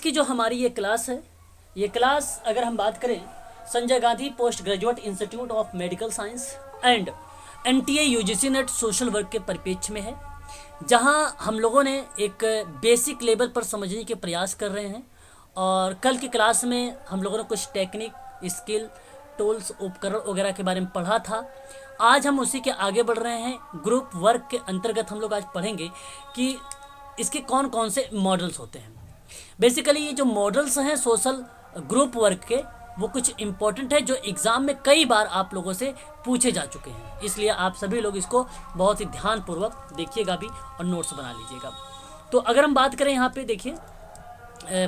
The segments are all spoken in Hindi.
की जो हमारी ये क्लास है, ये क्लास अगर हम बात करें Sanjay Gandhi post graduate institute of medical science and NTA UGC net social work के परिप्रेक्ष्य में है, जहां हम लोगों ने एक बेसिक लेवल पर समझने के प्रयास कर रहे हैं। और कल की क्लास में हम लोगों ने कुछ टेक्निक, स्किल, टूल्स, उपकरण वगैरह के बारे में पढ़ा था। आज हम उसी के आगे बढ़ रहे हैं। ग्रुप वर्क के अंतर्गत हम लोग आज पढ़ेंगे कि इसके कौन कौन से मॉडल्स होते हैं। बेसिकली ये जो मॉडल्स हैं सोशल ग्रुप वर्क के, वो कुछ इंपॉर्टेंट है जो एग्ज़ाम में कई बार आप लोगों से पूछे जा चुके हैं, इसलिए आप सभी लोग इसको बहुत ही ध्यानपूर्वक देखिएगा भी और नोट्स बना लीजिएगा। तो अगर हम बात करें यहाँ पे देखिए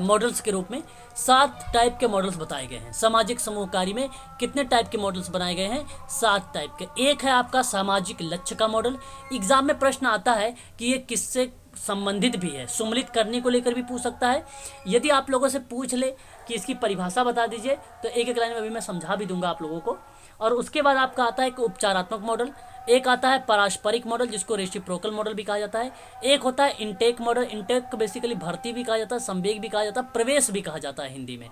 मॉडल्स के रूप में 7 टाइप के मॉडल्स बताए गए हैं। सामाजिक समूह कार्य में कितने टाइप के मॉडल्स बनाए गए हैं? 7 टाइप के। एक है आपका सामाजिक लक्ष्य का मॉडल। एग्जाम में प्रश्न आता है कि ये किससे संबंधित भी है, सम्मिलित करने को लेकर भी पूछ सकता है। यदि आप लोगों से पूछ ले कि इसकी परिभाषा बता दीजिए तो एक एक लाइन में अभी मैं समझा भी दूंगा आप लोगों को। और उसके बाद आपका आता है एक उपचारात्मक मॉडल, एक आता है पारस्परिक मॉडल जिसको रेसिप्रोकल मॉडल भी कहा जाता है, एक होता है इनटेक मॉडल। इनटेक बेसिकली भर्ती भी कहा जाता है, संवेग भी कहा जाता है, प्रवेश भी कहा जाता है हिंदी में।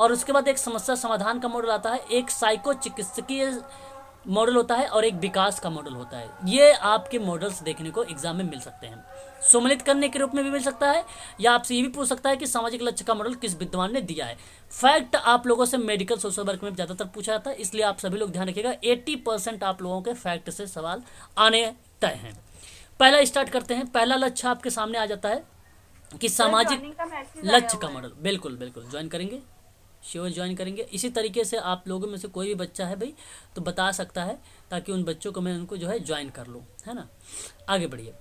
और उसके बाद एक समस्या समाधान का मॉडल आता है, एक साइको चिकित्सकीय मॉडल होता है और एक विकास का मॉडल होता है। ये आपके मॉडल्स देखने को एग्जाम में मिल सकते हैं। सम्मिलित करने के रूप में भी मिल सकता है, या आपसे ये भी पूछ सकता है कि सामाजिक लक्ष्य का मॉडल किस विद्वान ने दिया है। फैक्ट आप लोगों से मेडिकल सोशल वर्क में ज़्यादातर पूछा जाता है, इसलिए आप सभी लोग ध्यान रखिएगा 80% आप लोगों के फैक्ट से सवाल आने तय हैं। पहला स्टार्ट करते हैं। पहला लक्ष्य आपके सामने आ जाता है कि सामाजिक लक्ष्य का मॉडल। बिल्कुल बिल्कुल ज्वाइन करेंगे, श्योर ज्वाइन करेंगे। इसी तरीके से आप लोगों में से कोई भी बच्चा है भाई तो बता सकता है, ताकि उन बच्चों को मैं उनको जो है ज्वाइन कर लूँ, है ना। आगे बढ़िए।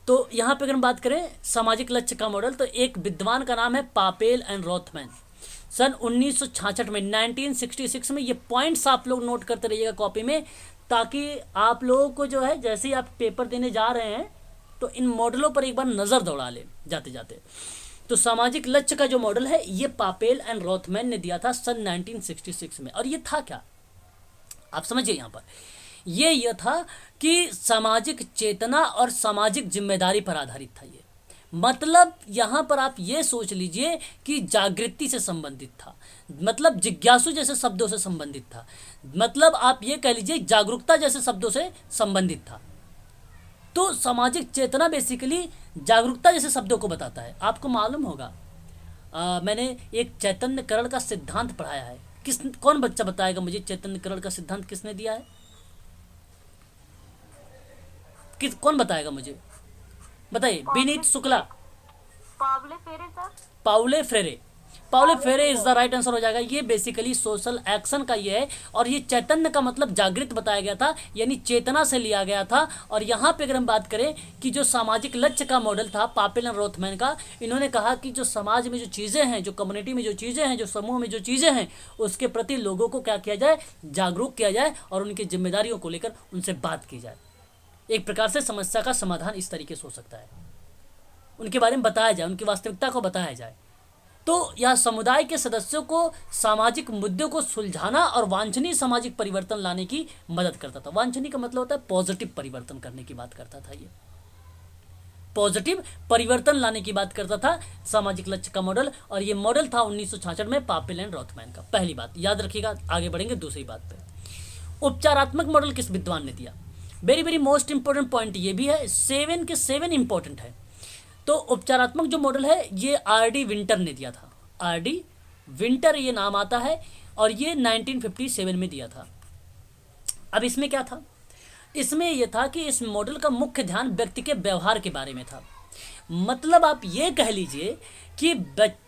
तो यहाँ पे अगर हम बात करें सामाजिक लक्ष्य का मॉडल, तो एक विद्वान का नाम है पापेल एंड रोथमैन। सन 1966 में 1966 में ये पॉइंट्स आप लोग नोट करते रहिएगा कॉपी में, ताकि आप लोगों को जो है जैसे ही आप पेपर देने जा रहे हैं तो इन मॉडलों पर एक बार नज़र दौड़ा ले जाते जाते। तो सामाजिक लक्ष्य का जो मॉडल है ये पापेल एंड रोथमैन ने दिया था सन 1966 में। और ये था क्या, आप समझिए। यहाँ पर ये था कि सामाजिक चेतना और सामाजिक जिम्मेदारी पर आधारित था ये। मतलब यहाँ पर आप ये सोच लीजिए कि जागृति से संबंधित था, मतलब जिज्ञासु जैसे शब्दों से संबंधित था, मतलब आप ये कह लीजिए जागरूकता जैसे शब्दों से संबंधित था। तो सामाजिक चेतना बेसिकली जागरूकता जैसे शब्दों को बताता है। आपको मालूम होगा मैंने एक चैतन्यकरण का सिद्धांत पढ़ाया है। कौन बच्चा बताएगा मुझे चैतन्यकरण का सिद्धांत किसने दिया है? कौन बताएगा मुझे, बताइए। Vineet Shukla, Paulo Freire sir. Paulo Freire. Paulo Freire is the right answer हो जाएगा। ये बेसिकली सोशल एक्शन का ये है। और ये चैतन्य का मतलब जागृत बताया गया था, यानी चेतना से लिया गया था। और यहाँ पे अगर हम बात करें कि जो सामाजिक लक्ष्य का मॉडल था पापेल एंड रोथमैन का, इन्होंने कहा कि जो समाज में जो चीज़ें हैं, जो कम्युनिटी में जो चीज़ें हैं, जो समूह में जो चीज़ें हैं, उसके प्रति लोगों को क्या किया जाए, जागरूक किया जाए और उनकी जिम्मेदारियों को लेकर उनसे बात की जाए। एक प्रकार से समस्या का समाधान इस तरीके से हो सकता है, उनके बारे में बताया जाए, उनकी वास्तविकता को बताया जाए। तो यह समुदाय के सदस्यों को सामाजिक मुद्दों को सुलझाना और वांछनीय सामाजिक परिवर्तन लाने की मदद करता था। वांछनीय का मतलब होता है पॉजिटिव परिवर्तन करने की बात करता था। ये पॉजिटिव परिवर्तन लाने की बात करता था सामाजिक लक्ष्य का मॉडल। और ये मॉडल था 1966 में पापेल एंड रोथमैन का। पहली बात याद रखिएगा। आगे बढ़ेंगे दूसरी बात पे। उपचारात्मक मॉडल किस विद्वान ने दिया? Very very most important point ये भी है। 7 के 7 इंपॉर्टेंट है। तो उपचारात्मक जो मॉडल है ये आर.डी. विंटर ने दिया था। आर.डी. विंटर ये नाम आता है और ये 1957 में दिया था। अब इसमें क्या था? इसमें यह था कि इस मॉडल का मुख्य ध्यान व्यक्ति के व्यवहार के बारे में था। मतलब आप ये कह लीजिए कि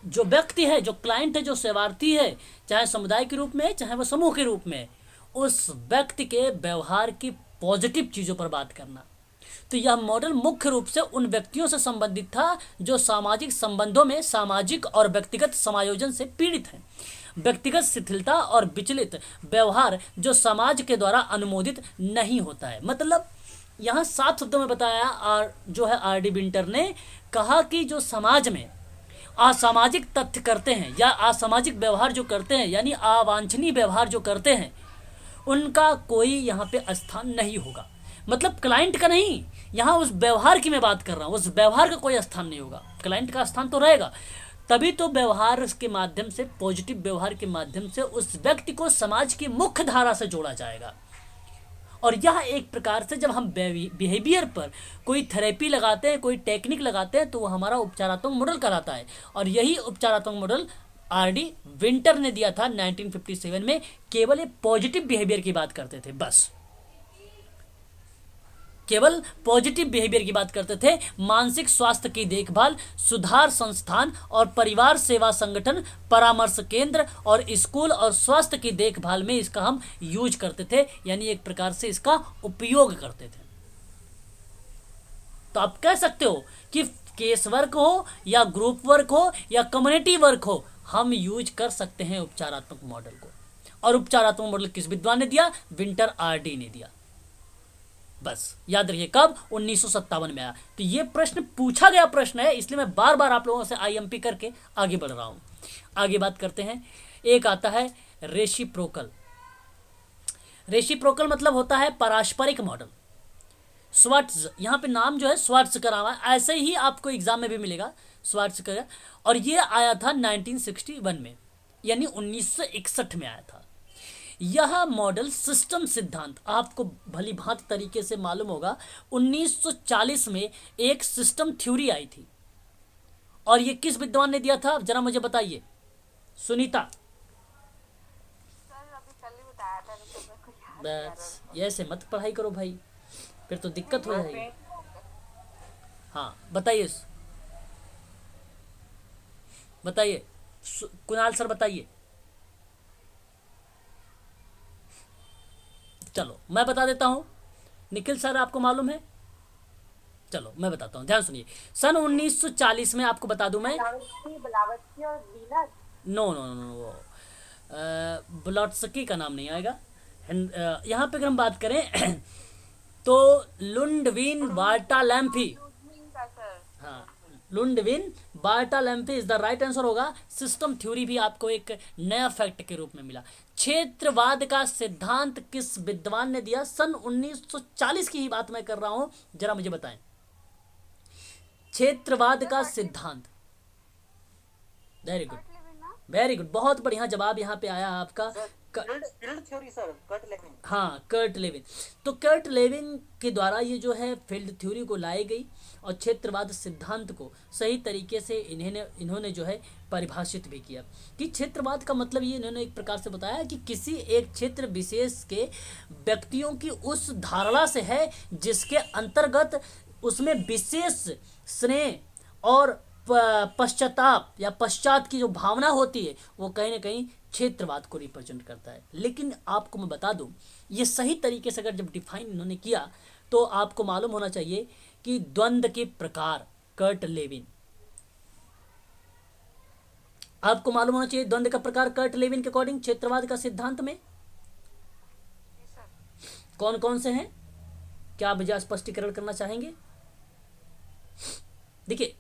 जो व्यक्ति है, जो क्लाइंट है, जो सेवार्थी है, चाहे समुदाय के रूप में चाहे वह समूह के रूप में, उस व्यक्ति के व्यवहार की पॉजिटिव चीज़ों पर बात करना। तो यह मॉडल मुख्य रूप से उन व्यक्तियों से संबंधित था जो सामाजिक संबंधों में सामाजिक और व्यक्तिगत समायोजन से पीड़ित हैं। व्यक्तिगत शिथिलता और विचलित व्यवहार जो समाज के द्वारा अनुमोदित नहीं होता है। मतलब यहाँ 7 शब्दों में बताया और जो है आर.डी. विंटर ने कहा कि जो समाज में असामाजिक तथ्य करते हैं या असामाजिक व्यवहार जो करते हैं, यानी अवांछनीय व्यवहार जो करते हैं, उनका कोई यहाँ पे स्थान नहीं होगा। मतलब क्लाइंट का नहीं, यहाँ उस व्यवहार की मैं बात कर रहा हूँ, उस व्यवहार का कोई स्थान नहीं होगा। क्लाइंट का स्थान तो रहेगा, तभी तो व्यवहार के माध्यम से, पॉजिटिव व्यवहार के माध्यम से उस व्यक्ति को समाज की मुख्य धारा से जोड़ा जाएगा। और यह एक प्रकार से जब हम बिहेवियर पर कोई थेरेपी लगाते हैं, कोई टेक्निक लगाते हैं, तो वो हमारा उपचारात्मक मॉडल कहलाता है। और यही उपचारात्मक मॉडल आरडी विंटर ने दिया था 1957 में। केवल ये पॉजिटिव बिहेवियर की बात करते थे, बस केवल पॉजिटिव बिहेवियर की बात करते थे। मानसिक स्वास्थ्य की देखभाल, सुधार संस्थान और परिवार सेवा संगठन, परामर्श केंद्र और स्कूल और स्वास्थ्य की देखभाल में इसका हम यूज करते थे, यानी एक प्रकार से इसका उपयोग करते थे। तो आप कह सकते हो कि केस वर्क हो या ग्रुप वर्क हो या कम्युनिटी वर्क हो, हम यूज कर सकते हैं उपचारात्मक मॉडल को। और उपचारात्मक मॉडल किस विद्वान ने दिया? विंटर आरडी ने दिया। बस याद रखिए, कब? 1957 में आया। तो ये प्रश्न पूछा गया प्रश्न है, इसलिए मैं बार बार आप लोगों से आईएमपी करके आगे बढ़ रहा हूं। आगे बात करते हैं। एक आता है रेसिप्रोकल। रेसिप्रोकल मतलब होता है पारस्परिक मॉडल। स्वार्ट्ज, यहाँ पे नाम जो है स्वार्ट्ज करा हुआ है, ऐसे ही आपको एग्जाम में भी मिलेगा, स्वार्ट्ज का। और ये आया था 1961 में, यानी 1961 में आया था। यह मॉडल सिस्टम सिद्धांत आपको भली भांति तरीके से मालूम होगा। 1940 में एक सिस्टम थ्योरी आई थी, और ये किस विद्वान ने दिया था? जरा मुझे बताइए सुनीता। सर अभी कल ही बताया था, लेकिन मेरे को याद नहीं आ रहा। बस ऐसे मत पढ़ाई करो भाई, फिर तो दिक्कत हो जाएगी। हाँ बताइए, बताइए कुणाल सर बताइए। चलो मैं बता देता हूं। निखिल सर आपको मालूम है? चलो मैं बताता हूं, ध्यान सुनिए। सन 1940 में आपको बता दूं मैं। ब्लावत्स्की और लीना। No no no no, Blavatsky का नाम नहीं आएगा। यहाँ पे अगर हम बात करें तो लुंडविन बार्टालेम्फी। हाँ, लुंडविन बार्टालेम्फी इज द राइट आंसर होगा। सिस्टम थ्योरी भी आपको एक नया फैक्ट के रूप में मिला। क्षेत्रवाद का सिद्धांत किस विद्वान ने दिया? सन 1940 की ही बात मैं कर रहा हूं, जरा मुझे बताएं। क्षेत्रवाद का सिद्धांत। वेरी गुड, वेरी गुड, बहुत बढ़िया जवाब यहाँ पे आया आपका। Field theory sir, Kurt Lewin. हाँ, कर्ट लेविन। तो कर्ट लेविन के द्वारा ये जो है फील्ड थ्योरी को लाई गई, और क्षेत्रवाद सिद्धांत को सही तरीके से इन्होंने जो है परिभाषित भी किया। कि क्षेत्रवाद का मतलब ये इन्होंने एक प्रकार से बताया कि किसी एक क्षेत्र विशेष के व्यक्तियों की उस धारणा से है जिसके अंतर्गत उसमें विशेष स्नेह और पश्चाताप या पश्चात की जो भावना होती है, वो कहीं ना कहीं क्षेत्रवाद को रिप्रेजेंट करता है। लेकिन आपको मैं बता दूं, ये सही तरीके से अगर जब डिफाइन इन्होंने किया तो आपको मालूम होना चाहिए कि द्वंद्व के प्रकार, कर्ट लेविन, आपको मालूम होना चाहिए द्वंद्व का प्रकार कर्ट लेविन के अकॉर्डिंग क्षेत्रवाद का सिद्धांत में कौन कौन से हैं? क्या आप मुझे स्पष्टीकरण करना चाहेंगे? देखिए,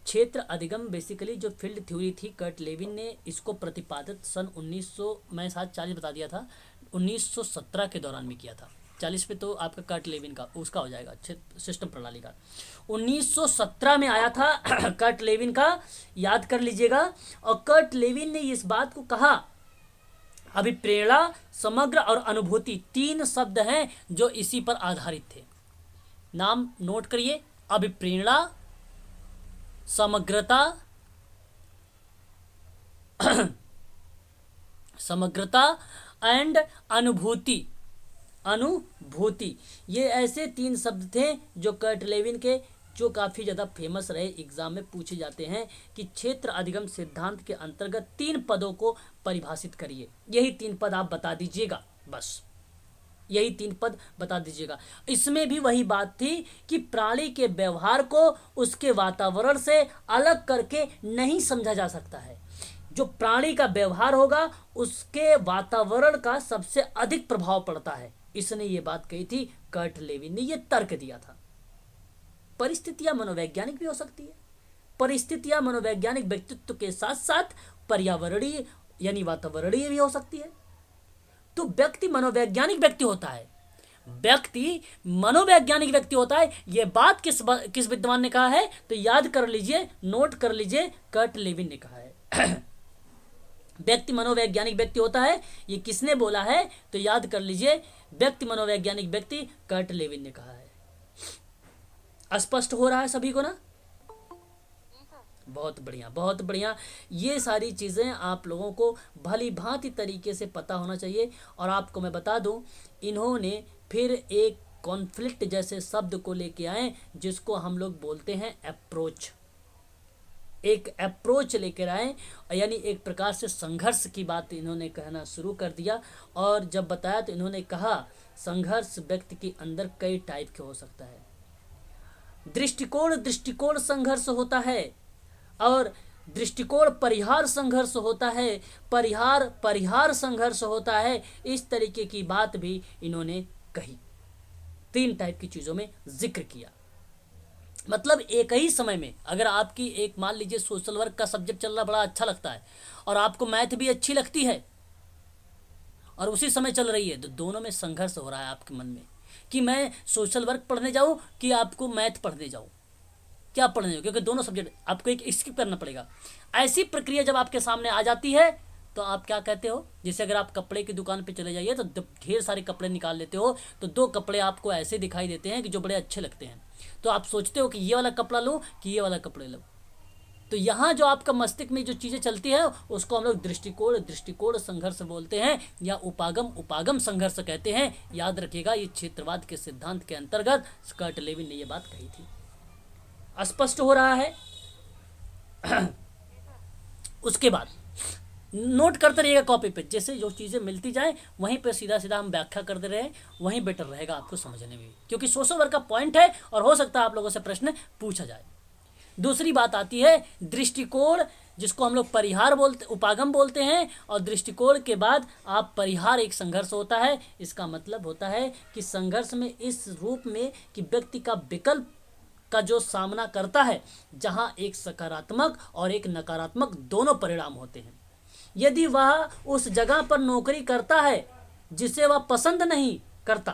क्षेत्र अधिगम बेसिकली जो फील्ड थ्योरी थी, कर्ट लेविन ने इसको प्रतिपादित सन 1900, मैं साथ 40 बता दिया था, 1917 के दौरान में किया था। 40 पे तो आपका कर्ट लेविन का उसका हो जाएगा सिस्टम प्रणाली का। 1917 में आया था कर्ट लेविन का, याद कर लीजिएगा। और कर्ट लेविन ने इस बात को कहा, अभिप्रेरणा, समग्र और अनुभूति, 3 शब्द हैं जो इसी पर आधारित थे। नाम नोट करिए, अभिप्रेरणा, समग्रता समग्रता एंड अनुभूति। ये ऐसे 3 शब्द थे जो कर्ट लेविन के, जो काफ़ी ज़्यादा फेमस रहे, एग्जाम में पूछे जाते हैं कि क्षेत्र अधिगम सिद्धांत के अंतर्गत 3 पदों को परिभाषित करिए। यही 3 पद आप बता दीजिएगा, बस यही 3 पद बता दीजिएगा। इसमें भी वही बात थी कि प्राणी के व्यवहार को उसके वातावरण से अलग करके नहीं समझा जा सकता है। जो प्राणी का व्यवहार होगा उसके वातावरण का सबसे अधिक प्रभाव पड़ता है। इसने ये बात कही थी, कर्ट लेविन ने ये तर्क दिया था। परिस्थितियां मनोवैज्ञानिक भी हो सकती है। परिस्थितियां मनोवैज्ञानिक व्यक्तित्व के साथ साथ पर्यावरणीय यानी वातावरणीय भी हो सकती है। तो व्यक्ति मनोवैज्ञानिक व्यक्ति होता है। व्यक्ति मनोवैज्ञानिक व्यक्ति होता है। यह बात किस विद्वान ने कहा है? तो याद कर लीजिए, नोट कर लीजिए, कर्ट लेविन ने कहा है। व्यक्ति मनोवैज्ञानिक व्यक्ति होता है, ये किसने बोला है? तो याद कर लीजिए, व्यक्ति मनोवैज्ञानिक व्यक्ति कर्ट लेविन ने कहा है। स्पष्ट हो रहा है सभी को ना? बहुत बढ़िया, बहुत बढ़िया। ये सारी चीज़ें आप लोगों को भली भांति तरीके से पता होना चाहिए। और आपको मैं बता दूं, इन्होंने फिर एक कॉन्फ्लिक्ट जैसे शब्द को लेके आए, जिसको हम लोग बोलते हैं अप्रोच। एक अप्रोच लेकर आए, यानी एक प्रकार से संघर्ष की बात इन्होंने कहना शुरू कर दिया। और जब बताया तो इन्होंने कहा संघर्ष व्यक्ति के अंदर कई टाइप के हो सकता है। दृष्टिकोण संघर्ष होता है, और दृष्टिकोण परिहार संघर्ष होता है, परिहार संघर्ष होता है। इस तरीके की बात भी इन्होंने कही। 3 टाइप की चीज़ों में जिक्र किया। मतलब एक ही समय में अगर आपकी एक मान लीजिए सोशल वर्क का सब्जेक्ट चल रहा बड़ा अच्छा लगता है, और आपको मैथ भी अच्छी लगती है, और उसी समय चल रही है, तो दोनों में संघर्ष हो रहा है आपके मन में कि मैं सोशल वर्क पढ़ने जाऊं कि आपको मैथ पढ़ने जाऊं, क्या पढ़ने जाऊं, क्योंकि दोनों सब्जेक्ट आपको एक स्किप करना पड़ेगा। ऐसी प्रक्रिया जब आपके सामने आ जाती है तो आप क्या कहते हो? जैसे अगर आप कपड़े की दुकान पे चले जाइए तो ढेर सारे कपड़े निकाल लेते हो, तो 2 कपड़े आपको ऐसे दिखाई देते हैं कि जो बड़े अच्छे लगते हैं, तो आप सोचते हो कि ये वाला कपड़ा लूं कि ये वाला कपड़े लूं। तो यहाँ जो आपका मस्तिष्क में जो चीज़ें चलती है उसको हम लोग दृष्टिकोण संघर्ष बोलते हैं, या उपागम संघर्ष कहते हैं। याद रखिएगा, ये क्षेत्रवाद के सिद्धांत के अंतर्गत कर्ट लेविन ने ये बात कही थी। स्पष्ट हो रहा है? उसके बाद नोट करते रहिएगा कॉपी पे, जैसे जो चीज़ें मिलती जाए वहीं पे सीधा हम व्याख्या करते रहे, वहीं बेटर रहेगा आपको समझने में, क्योंकि सोशल वर्क का पॉइंट है और हो सकता है आप लोगों से प्रश्न पूछा जाए। दूसरी बात आती है दृष्टिकोण, जिसको हम लोग परिहार बोलते, उपागम बोलते हैं। और दृष्टिकोण के बाद आप परिहार एक संघर्ष होता है। इसका मतलब होता है कि संघर्ष में इस रूप में कि व्यक्ति का विकल्प का जो सामना करता है, जहां एक सकारात्मक और एक नकारात्मक दोनों परिणाम होते हैं। यदि वह उस जगह पर नौकरी करता है जिसे वह पसंद नहीं करता,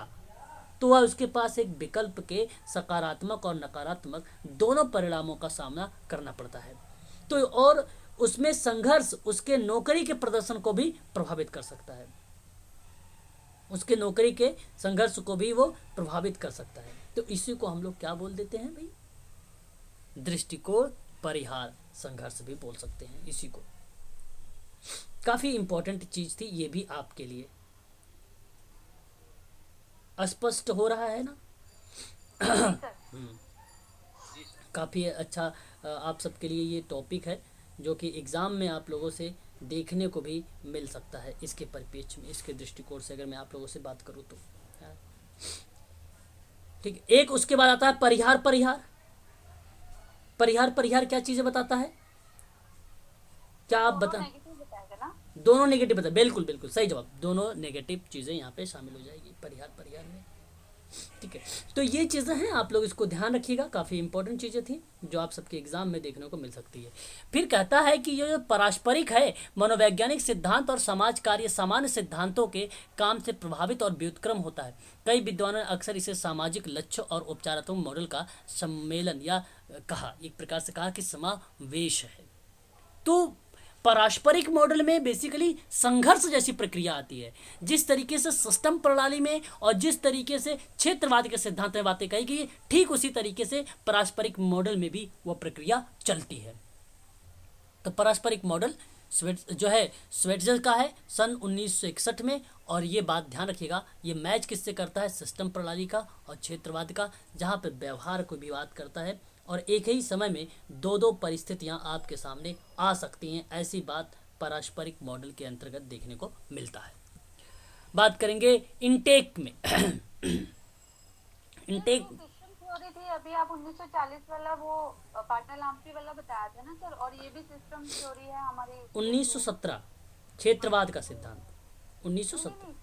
तो वह उसके पास एक विकल्प के सकारात्मक और नकारात्मक दोनों परिणामों का सामना करना पड़ता है। तो और उसमें संघर्ष उसके नौकरी के प्रदर्शन को भी प्रभावित कर सकता है, उसके नौकरी के संघर्ष को भी वो प्रभावित कर सकता है। तो इसी को हम लोग क्या बोल देते हैं भाई? दृष्टिकोण परिहार संघर्ष भी बोल सकते हैं इसी को। काफी इंपॉर्टेंट चीज थी ये भी आपके लिए। स्पष्ट हो रहा है ना? काफी अच्छा आप सबके लिए ये टॉपिक है, जो कि एग्जाम में आप लोगों से देखने को भी मिल सकता है इसके परिप्रेक्ष्य में, इसके दृष्टिकोण से अगर मैं आप लोगों से बात करूं तो। ठीक, एक उसके बाद आता है परिहार क्या चीजें बताता है? क्या आप बता? दोनों नेगेटिव बता, बिल्कुल सही जवाब। दोनों नेगेटिव चीजें यहाँ पे शामिल हो जाएगी परिहार में। ठीक है, तो ये चीज़ें हैं, आप लोग इसको ध्यान रखिएगा। काफ़ी इंपॉर्टेंट चीज़ें थी जो आप सबके एग्जाम में देखने को मिल सकती है। फिर कहता है कि ये जो पारस्परिक है, मनोवैज्ञानिक सिद्धांत और समाज कार्य सामान्य सिद्धांतों के काम से प्रभावित और व्युत्क्रम होता है। कई विद्वानों ने अक्सर इसे सामाजिक लक्ष्य और उपचारात्मक मॉडल का सम्मेलन या कहा, एक प्रकार से कहा कि समावेश है। तो पारस्परिक मॉडल में बेसिकली संघर्ष जैसी प्रक्रिया आती है। जिस तरीके से सिस्टम प्रणाली में और जिस तरीके से क्षेत्रवाद के सिद्धांत में बातें कही गई, ठीक उसी तरीके से पारस्परिक मॉडल में भी वह प्रक्रिया चलती है। तो पारस्परिक मॉडल जो है स्वेट्जर का है सन 1961 में। और ये बात ध्यान रखिएगा, ये मैच किससे करता है? सिस्टम प्रणाली का और क्षेत्रवाद का, जहाँ पे व्यवहार को भी बात करता है। और एक ही समय में दो परिस्थितियां आपके सामने आ सकती हैं, ऐसी बात पारस्परिक मॉडल के अंतर्गत देखने को मिलता है। बात करेंगे इनटेक में। इनटेक थ्योरी थी अभी आप 1940 वाला वो पाटलाम्पी वाला बताया था ना सर, और ये भी सिस्टम थ्योरी है हमारी 1917 क्षेत्रवाद का सिद्धांत 1917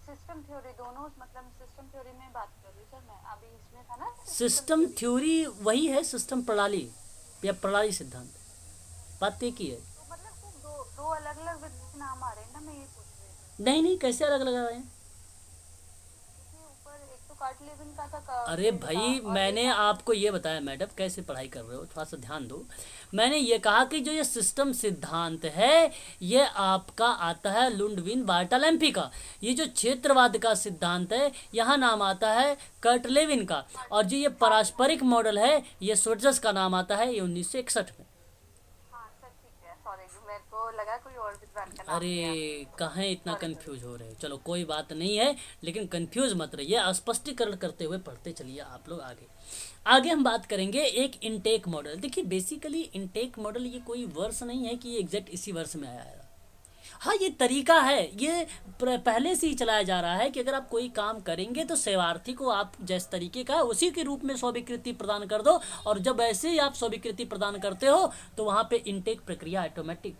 सिस्टम थ्योरी दोनों, मतलब सिस्टम थ्योरी में बात कर रही सर मैं, अभी इसमें था ना सिस्टम थ्योरी वही है, सिस्टम प्रणाली या प्रणाली सिद्धांत, बात एक ही है। तो मतलब दो अलग अलग नाम आ रहे हैं ना, मैं ये पूछ रही थी। नहीं कैसे अलग लगा रहे हैं? ऊपर एक कर्ट लेविन का था अरे field भाई का, और मैंने ये आपको ये बताया मैडम, कैसे पढ़ाई कर रहे हो, थोड़ा सा ध्यान दो। मैंने ये कहा कि जो ये सिस्टम सिद्धांत है ये आपका आता है लुंडविन बार्टलेम्पी का। ये जो क्षेत्रवाद का सिद्धांत है यहाँ नाम आता है कर्ट लेविन का। और जो ये पारस्परिक मॉडल है ये सोर्जेस का नाम आता है, ये 1961 में। हाँ सर ठीक है, सॉरी मेरे को लगा कोई और विद्वान का नाम अरे लिया। कहाँ इतना Sorry, कंफ्यूज हो रहे हो, चलो कोई बात नहीं है, लेकिन कंफ्यूज मत रहिए, स्पष्टीकरण करते हुए पढ़ते चलिए आप लोग आगे। आगे हम बात करेंगे एक इनटेक मॉडल। देखिए बेसिकली इनटेक मॉडल ये कोई वर्ष नहीं है कि ये एग्जैक्ट इसी वर्ष में आया है। हाँ ये तरीका है, ये पहले से ही चलाया जा रहा है कि अगर आप कोई काम करेंगे तो सेवार्थी को आप जिस तरीके का है उसी के रूप में स्वीकृति प्रदान कर दो, और जब ऐसे ही आप स्वीकृति प्रदान करते हो तो वहाँ पे इनटेक प्रक्रिया ऑटोमेटिक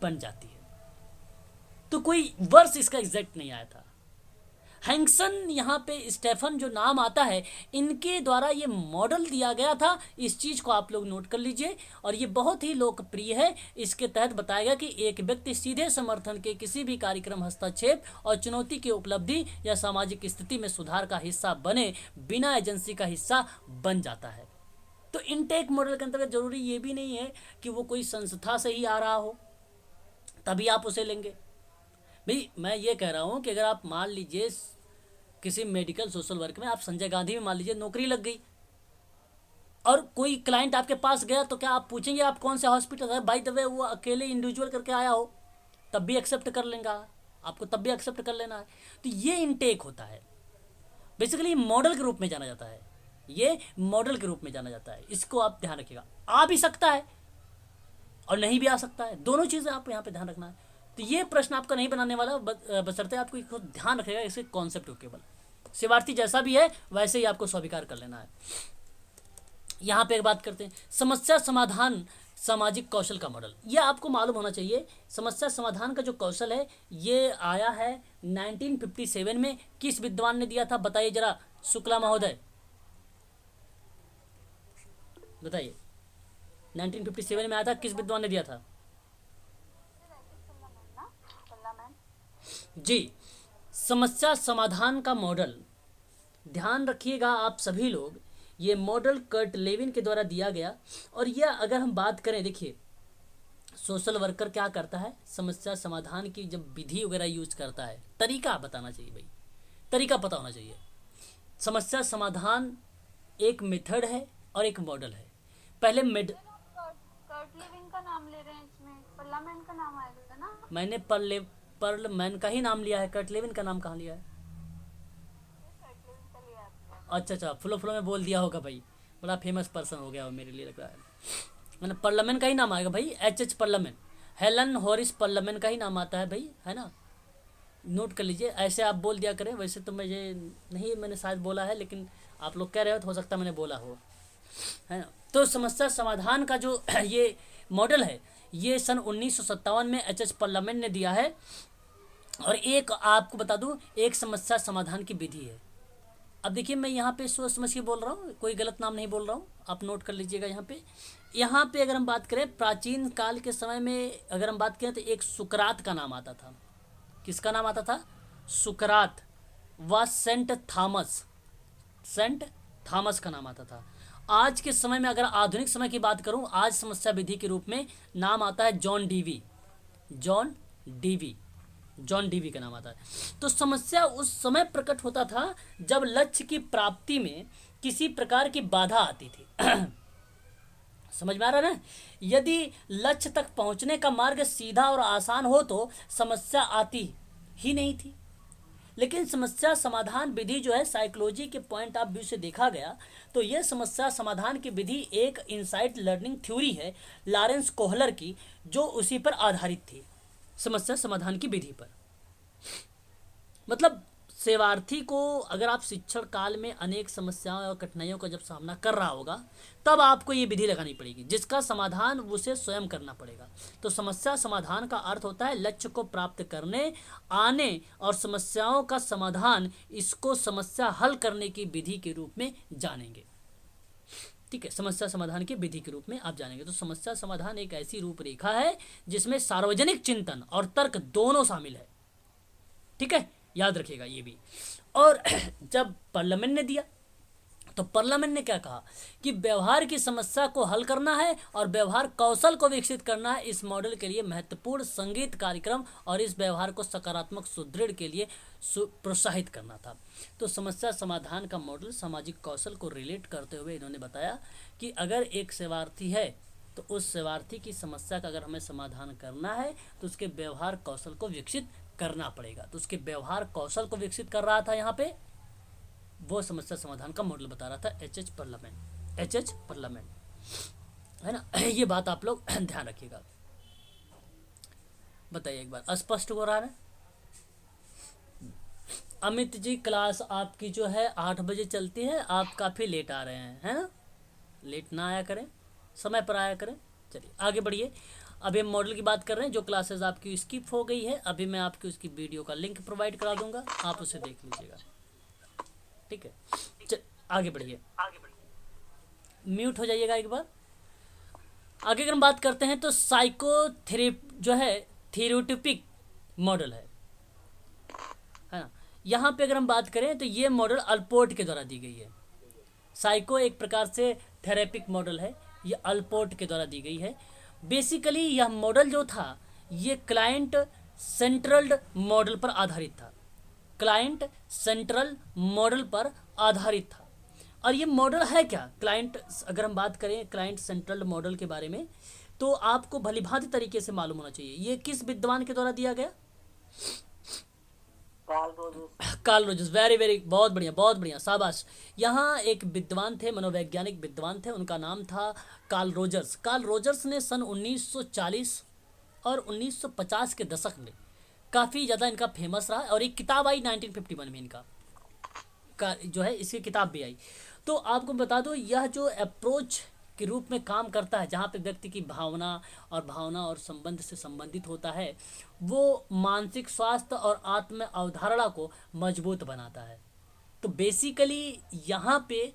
बन जाती है। तो कोई वर्ष इसका एग्जैक्ट नहीं आया था। हैंगसन यहाँ पे स्टेफन जो नाम आता है इनके द्वारा ये मॉडल दिया गया था, इस चीज़ को आप लोग नोट कर लीजिए। और ये बहुत ही लोकप्रिय है। इसके तहत बताया गया कि एक व्यक्ति सीधे समर्थन के किसी भी कार्यक्रम, हस्तक्षेप और चुनौती की उपलब्धि या सामाजिक स्थिति में सुधार का हिस्सा बने बिना एजेंसी का हिस्सा बन जाता है। तो इनटेक मॉडल के अंतर्गत जरूरी ये भी नहीं है कि वो कोई संस्था से ही आ रहा हो तभी आप उसे लेंगे। भाई मैं ये कह रहा हूँ कि अगर आप मान लीजिए किसी मेडिकल सोशल वर्क में, आप संजय गांधी में मान लीजिए नौकरी लग गई और कोई क्लाइंट आपके पास गया तो क्या आप पूछेंगे आप कौन से हॉस्पिटल है? बाय द वे वो अकेले इंडिविजुअल करके आया हो तब भी एक्सेप्ट कर लेंगे, आपको तब भी एक्सेप्ट कर लेना है। तो ये इनटेक होता है, बेसिकली मॉडल के रूप में जाना जाता है, ये मॉडल के रूप में जाना जाता है। इसको आप ध्यान रखिएगा। आ भी सकता है और नहीं भी आ सकता है, दोनों चीज़ें आपको यहाँ पे ध्यान रखना है। तो ये प्रश्न आपका नहीं बनाने वाला, बशर्ते आपको इसको ध्यान रखेगा इसके कॉन्सेप्ट को। केवल सेवार्थी जैसा भी है वैसे ही आपको स्वीकार कर लेना है। यहाँ पे एक बात करते हैं, समस्या समाधान सामाजिक कौशल का मॉडल। ये आपको मालूम होना चाहिए, समस्या समाधान का जो कौशल है ये आया है 1957 में। किस विद्वान ने दिया था बताइए जरा, शुक्ला महोदय बताइए। 1957 में आया था, किस विद्वान ने दिया था? जी, समस्या समाधान का मॉडल, ध्यान रखिएगा आप सभी लोग, ये मॉडल कर्ट लेविन के द्वारा दिया गया। और यह अगर हम बात करें, देखिए सोशल वर्कर क्या करता है, समस्या समाधान की जब विधि वगैरह यूज करता है, तरीका बताना चाहिए भाई, तरीका पता होना चाहिए। समस्या समाधान एक मेथड है और एक मॉडल है। पहले कर्ट लेविन का नाम ले रहे हैं, इसमें पार्लियामेंट का नाम आएगा ना? मैंने पर्लमैन का ही नाम लिया है, कर्ट लेविन का नाम कहाँ लिया है? कर्ट लेविन का लिया आपने। अच्छा, फ्लो में बोल दिया होगा भाई, बड़ा फेमस पर्सन हो गया वो मेरे लिए लग रहा है। मैंने पार्लियामेंट का ही नाम आएगा भाई, एच पार्लियामेंट, हेलन हॉरिस पार्लियामेंट का ही नाम आता है भाई, है ना, नोट कर लीजिए। ऐसे आप बोल दिया करें, वैसे तो मुझे नहीं, मैंने शायद बोला है, लेकिन आप लोग कह रहे हो सकता है मैंने बोला हो, है ना। तो समस्या समाधान का जो ये मॉडल है ये सन 1957 में एच पार्लियामेंट ने दिया है। और एक आपको बता दूं, एक समस्या समाधान की विधि है। अब देखिए मैं यहाँ पे सोच समझ के बोल रहा हूँ, कोई गलत नाम नहीं बोल रहा हूँ, आप नोट कर लीजिएगा। यहाँ पे अगर हम बात करें प्राचीन काल के समय में अगर हम बात करें तो एक सुकरात का नाम आता था। किसका नाम आता था? सुकरात व सेंट थॉमस का नाम आता था। आज के समय में अगर आधुनिक समय की बात करूं, आज समस्या विधि के रूप में नाम आता है जॉन डीवी का नाम आता है। तो समस्या उस समय प्रकट होता था जब लक्ष्य की प्राप्ति में किसी प्रकार की बाधा आती थी। समझ में आ रहा है ना? यदि लक्ष्य तक पहुंचने का मार्ग सीधा और आसान हो तो समस्या आती ही नहीं थी। लेकिन समस्या समाधान विधि जो है, साइकोलॉजी के पॉइंट ऑफ व्यू से देखा गया तो यह समस्या समाधान की विधि एक इनसाइट लर्निंग थ्योरी है लॉरेंस कोहलर की, जो उसी पर आधारित थी, समस्या समाधान की विधि पर। मतलब सेवार्थी को अगर आप शिक्षण काल में अनेक समस्याओं और कठिनाइयों का जब सामना कर रहा होगा तब आपको ये विधि लगानी पड़ेगी जिसका समाधान उसे स्वयं करना पड़ेगा। तो समस्या समाधान का अर्थ होता है लक्ष्य को प्राप्त करने, आने और समस्याओं का समाधान, इसको समस्या हल करने की विधि के रूप में जानेंगे। ठीक है, समस्या समाधान की विधि के रूप में आप जानेंगे। तो समस्या समाधान एक ऐसी रूपरेखा है जिसमें सार्वजनिक चिंतन और तर्क दोनों शामिल है। ठीक है, याद रखिएगा ये भी। और जब पार्लियामेंट ने दिया तो पार्लियामेंट ने क्या कहा कि व्यवहार की समस्या को हल करना है और व्यवहार कौशल को विकसित करना है। इस मॉडल के लिए महत्वपूर्ण संगीत कार्यक्रम और इस व्यवहार को सकारात्मक सुदृढ़ के लिए प्रोत्साहित करना था। तो समस्या समाधान का मॉडल सामाजिक कौशल को रिलेट करते हुए इन्होंने बताया कि अगर एक सेवार्थी है तो उस सेवार्थी की समस्या का अगर हमें समाधान करना है तो उसके व्यवहार कौशल को विकसित करना पड़ेगा। तो उसके व्यवहार कौशल को विकसित कर रहा था यहाँ पे, वो समस्या समाधान का मॉडल बता रहा था एच पार्लियामेंट, है ना। ये बात आप लोग ध्यान रखिएगा। बताइए एक बार, स्पष्ट हो रहा है? अमित जी क्लास आपकी जो है 8 बजे चलती है, आप काफ़ी लेट आ रहे हैं, है ना। लेट ना आया करें, समय पर आया करें। चलिए आगे बढ़िए। अभी हम मॉडल की बात कर रहे हैं। जो क्लासेस आपकी स्किप हो गई है, अभी मैं आपकी उसकी वीडियो का लिंक प्रोवाइड करा दूंगा, आप उसे देख लीजिएगा, ठीक है। आगे बढ़िए, म्यूट हो जाइएगा एक बार। आगे अगर हम बात करते हैं तो साइकोथेरेपी जो है थेरेटिपिक मॉडल है ना। यहाँ पे अगर हम बात करें तो ये मॉडल अल्पोर्ट के द्वारा दी गई है। साइको एक प्रकार से थेरेपिक मॉडल है, ये अल्पोर्ट के द्वारा दी गई है। बेसिकली यह मॉडल जो था ये क्लाइंट सेंट्रल्ड मॉडल पर आधारित था, क्लाइंट सेंट्रल मॉडल पर आधारित था। और ये मॉडल है क्या क्लाइंट, अगर हम बात करें क्लाइंट सेंट्रल मॉडल के बारे में तो आपको भलीभांति तरीके से मालूम होना चाहिए ये किस विद्वान के द्वारा दिया गया। कार्ल रोजर्स, वेरी वेरी, बहुत बढ़िया, शाबाश। यहाँ एक विद्वान थे, मनोवैज्ञानिक विद्वान थे, उनका नाम था कार्ल रोजर्स। कार्ल रोजर्स ने सन 1940 और 1950 के दशक में काफ़ी ज़्यादा इनका फेमस रहा और एक किताब आई 1951 में इनका का जो है इसकी किताब भी आई। तो आपको बता दो यह जो अप्रोच के रूप में काम करता है जहाँ पे व्यक्ति की भावना और संबंध से संबंधित होता है, वो मानसिक स्वास्थ्य और आत्म अवधारणा को मजबूत बनाता है। तो बेसिकली यहाँ पे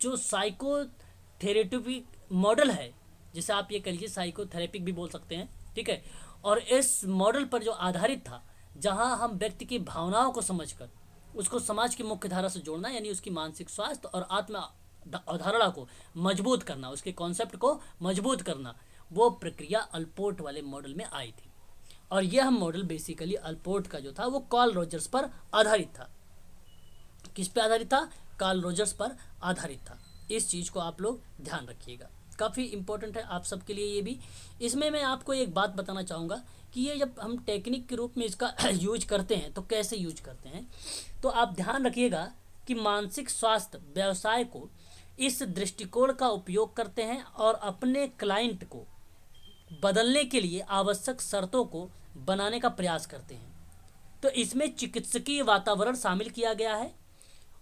जो साइकोथेरेपिक मॉडल है, जिसे आप ये कह लीजिए साइकोथेरेपिक भी बोल सकते हैं, ठीक है। और इस मॉडल पर जो आधारित था, जहाँ हम व्यक्ति की भावनाओं को समझकर उसको समाज की मुख्य धारा से जोड़ना, यानी उसकी मानसिक स्वास्थ्य और आत्म अवधारणा को मजबूत करना, उसके कॉन्सेप्ट को मजबूत करना, वो प्रक्रिया अल्पोर्ट वाले मॉडल में आई थी। और यह मॉडल बेसिकली अल्पोर्ट का जो था वो कार्ल रोजर्स पर आधारित था। किस पे आधारित था? कार्ल रोजर्स पर आधारित था। इस चीज़ को आप लोग ध्यान रखिएगा, काफ़ी इंपॉर्टेंट है आप सबके लिए ये भी। इसमें मैं आपको एक बात बताना चाहूँगा कि ये जब हम टेक्निक के रूप में इसका यूज करते हैं तो कैसे यूज करते हैं। तो आप ध्यान रखिएगा कि मानसिक स्वास्थ्य व्यवसाय को इस दृष्टिकोण का उपयोग करते हैं और अपने क्लाइंट को बदलने के लिए आवश्यक शर्तों को बनाने का प्रयास करते हैं। तो इसमें चिकित्सकीय वातावरण शामिल किया गया है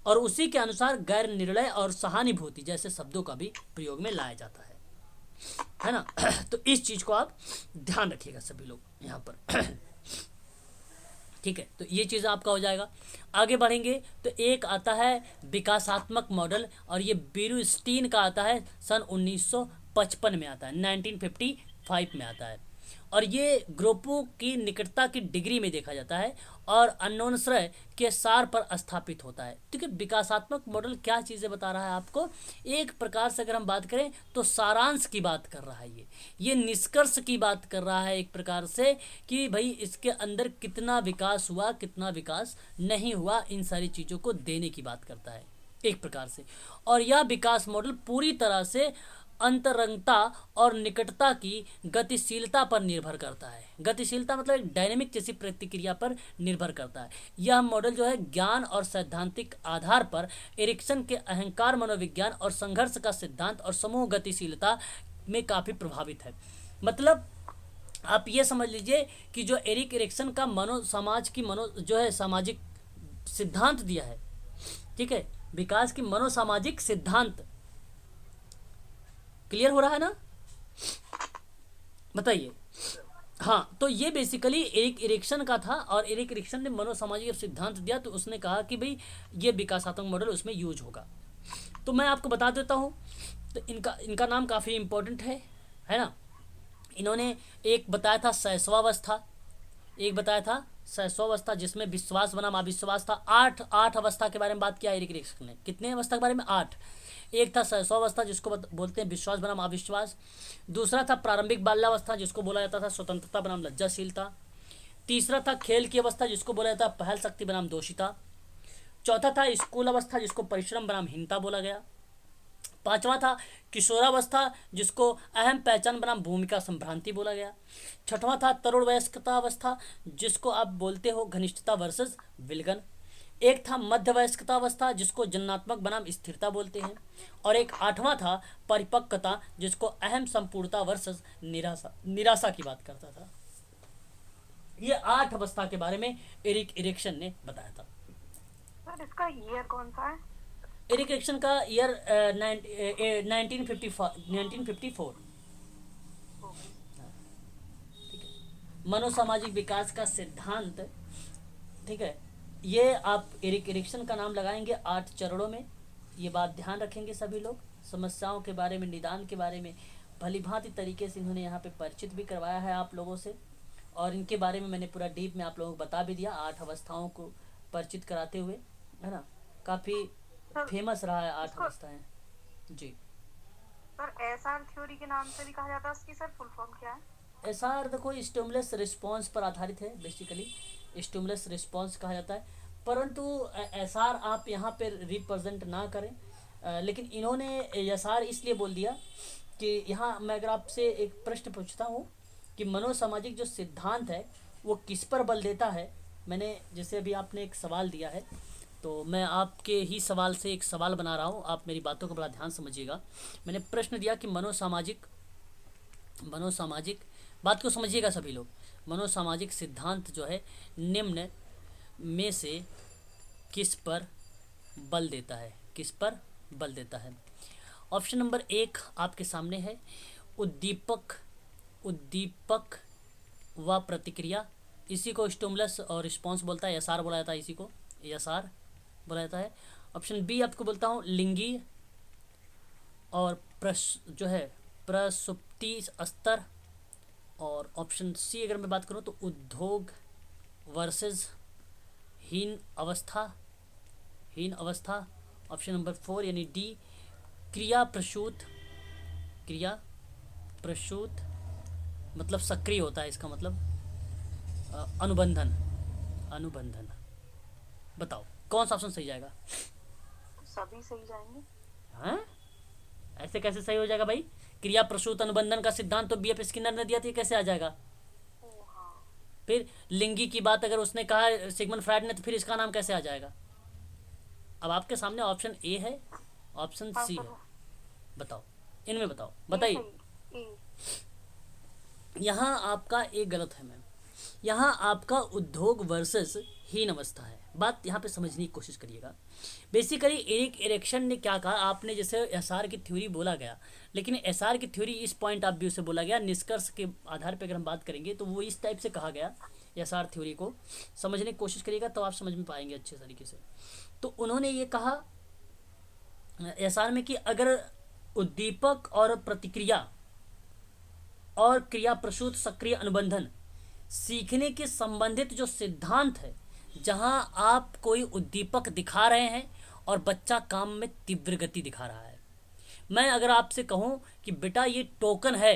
और उसी के अनुसार गैर निर्णय और सहानुभूति जैसे शब्दों का भी प्रयोग में लाया जाता है ना। तो इस चीज़ को आप ध्यान रखिएगा सभी लोग यहाँ पर, ठीक है। तो ये चीज़ आपका हो जाएगा। आगे बढ़ेंगे तो एक आता है विकासात्मक मॉडल, और ये बेरुस्टीन का आता है सन 1955 में आता है, 1955 में आता है। और ये ग्रुपों की निकटता की डिग्री में देखा जाता है और अन्योन्याश्रय के सार पर स्थापित होता है। ठीक है, विकासात्मक मॉडल क्या चीज़ें बता रहा है आपको, एक प्रकार से अगर हम बात करें तो सारांश की बात कर रहा है। ये निष्कर्ष की बात कर रहा है एक प्रकार से कि भाई इसके अंदर कितना विकास हुआ, कितना विकास नहीं हुआ, इन सारी चीज़ों को देने की बात करता है एक प्रकार से। और यह विकास मॉडल पूरी तरह से अंतरंगता और निकटता की गतिशीलता पर निर्भर करता है। गतिशीलता मतलब डायनेमिक जैसी प्रतिक्रिया पर निर्भर करता है। यह मॉडल जो है ज्ञान और सैद्धांतिक आधार पर एरिक्सन के अहंकार मनोविज्ञान और संघर्ष का सिद्धांत और समूह गतिशीलता में काफ़ी प्रभावित है। मतलब आप ये समझ लीजिए कि जो एरिक्सन का जो है सामाजिक सिद्धांत दिया है, ठीक है, विकास की मनोसामाजिक सिद्धांत, क्लियर हो रहा है ना, बताइए। हाँ, तो ये बेसिकली एरिक्सन का था और एरिक्सन ने मनोसामाजिक सिद्धांत दिया, तो उसने कहा कि भाई ये विकासात्मक मॉडल उसमें यूज होगा। तो मैं आपको बता देता हूँ, तो इनका नाम काफ़ी इम्पोर्टेंट है ना। इन्होंने एक बताया था शैशवावस्था, एक बताया था शैशवावस्था जिसमें विश्वास बनाम अविश्वास था। आठ अवस्था के बारे में बात किया एरिक एरिक्सन ने। कितने अवस्था के बारे में? 8। एक था शैशवावस्था जिसको बोलते हैं विश्वास बनाम अविश्वास। दूसरा था प्रारंभिक बाल्यावस्था जिसको बोला जाता था स्वतंत्रता बनाम लज्जाशीलता। तीसरा था खेल की अवस्था जिसको बोला जाता है पहल शक्ति बनाम दोषिता। चौथा था स्कूल अवस्था जिसको परिश्रम बनाम हीनता बोला गया। पांचवा था किशोरावस्था जिसको अहम पहचान बनाम भूमिका संभ्रांति बोला गया। छठवां था तरुण वयस्कता अवस्था जिसको आप बोलते हो घनिष्ठता वर्सेस विलगन। एक था मध्य वयस्कता अवस्था जिसको जन्नात्मक बनाम स्थिरता बोलते हैं। और एक आठवां था परिपक्वता जिसको अहम संपूर्णता वर्सेस निराशा की बात करता था। ये 8 अवस्था के बारे में एरिक एरिक्सन ने बताया था। सर इसका ईयर कौन सा है? एरिक एरिक्सन का ईयर 1954। ठीक है। मनोसामाजिक विकास का सिद्धांत, ठीक है, ये आप एरिक एरिक्सन का नाम लगाएंगे 8 चरणों में। ये बात ध्यान रखेंगे सभी लोग। समस्याओं के बारे में, निदान के बारे में भली भांति तरीके से इन्होंने यहाँ पे परिचित भी करवाया है आप लोगों से, और इनके बारे में मैंने पूरा डीप में आप लोगों को बता भी दिया 8 अवस्थाओं को परिचित कराते हुए, है ना। काफ़ी फेमस रहा है 8 अवस्थाएं। जी सर एसआर थ्योरी के नाम से भी कहा जाता है, उसकी सर फुल फॉर्म क्या है? एसआर देखो स्टिमुलस रिस्पॉन्स पर आधारित है, बेसिकली स्टिमुलस रिस्पॉन्स कहा जाता है। परंतु एसआर आप यहाँ पर रिप्रेजेंट ना करें, लेकिन इन्होंने एसआर इसलिए बोल दिया कि यहाँ मैं अगर आपसे एक प्रश्न पूछता हूँ कि मनोसामाजिक जो सिद्धांत है वो किस पर बल देता है। मैंने जैसे अभी आपने एक सवाल दिया है, तो मैं आपके ही सवाल से एक सवाल बना रहा हूँ, आप मेरी बातों को बड़ा ध्यान समझिएगा। मैंने प्रश्न दिया कि मनोसामाजिक बात को समझिएगा सभी लोग। मनोसामाजिक सिद्धांत जो है निम्न में से किस पर बल देता है? किस पर बल देता है? ऑप्शन नंबर 1 आपके सामने है, उद्दीपक व प्रतिक्रिया। इसी को स्टिमुलस और रिस्पॉन्स बोलता है, एसआर बोला जाता है, इसी को एसआर बोला जाता है। ऑप्शन बी आपको बोलता हूँ लिंगी और जो है प्रसुप्ति स्तर। और ऑप्शन सी अगर मैं बात करूँ तो उद्योग वर्सेस हीन अवस्था। ऑप्शन नंबर 4 यानी डी क्रिया प्रसूत मतलब सक्रिय होता है, इसका मतलब अनुबंधन। बताओ कौन सा ऑप्शन सही जाएगा? सभी सही जाएंगे। हाँ, ऐसे कैसे सही हो जाएगा भाई? क्रिया प्रसूत अनुबंधन का सिद्धांत तो बीएफ स्किनर ने दिया था, कैसे आ जाएगा? फिर लिंगी की बात अगर उसने कहा सिगमंड फ्रायड ने, तो फिर इसका नाम कैसे आ जाएगा? अब आपके सामने ऑप्शन ए है, ऑप्शन सी है, बताओ इनमें बताओ, बताइए। यहाँ आपका एक गलत है मैम, यहाँ आपका उद्योग वर्सेस हीन अवस्था है। बात यहाँ पे समझने की कोशिश करिएगा। बेसिकली एरिक एरिक्सन ने क्या कहा, आपने जैसे एसआर की थ्योरी बोला गया, लेकिन एसआर की थ्योरी इस पॉइंट ऑफ व्यू से बोला गया, निष्कर्ष के आधार पर अगर हम बात करेंगे तो वो इस टाइप से कहा गया। एसआर थ्योरी को समझने की कोशिश करिएगा तो आप समझ में पाएंगे अच्छे तरीके से। तो उन्होंने ये कहा एसआर में कि अगर उद्दीपक और प्रतिक्रिया और क्रिया प्रसूत सक्रिय अनुबंधन सीखने के संबंधित जो सिद्धांत है, जहां आप कोई उद्दीपक दिखा रहे हैं और बच्चा काम में तीव्र गति दिखा रहा है। मैं अगर आपसे कहूं कि बेटा ये टोकन है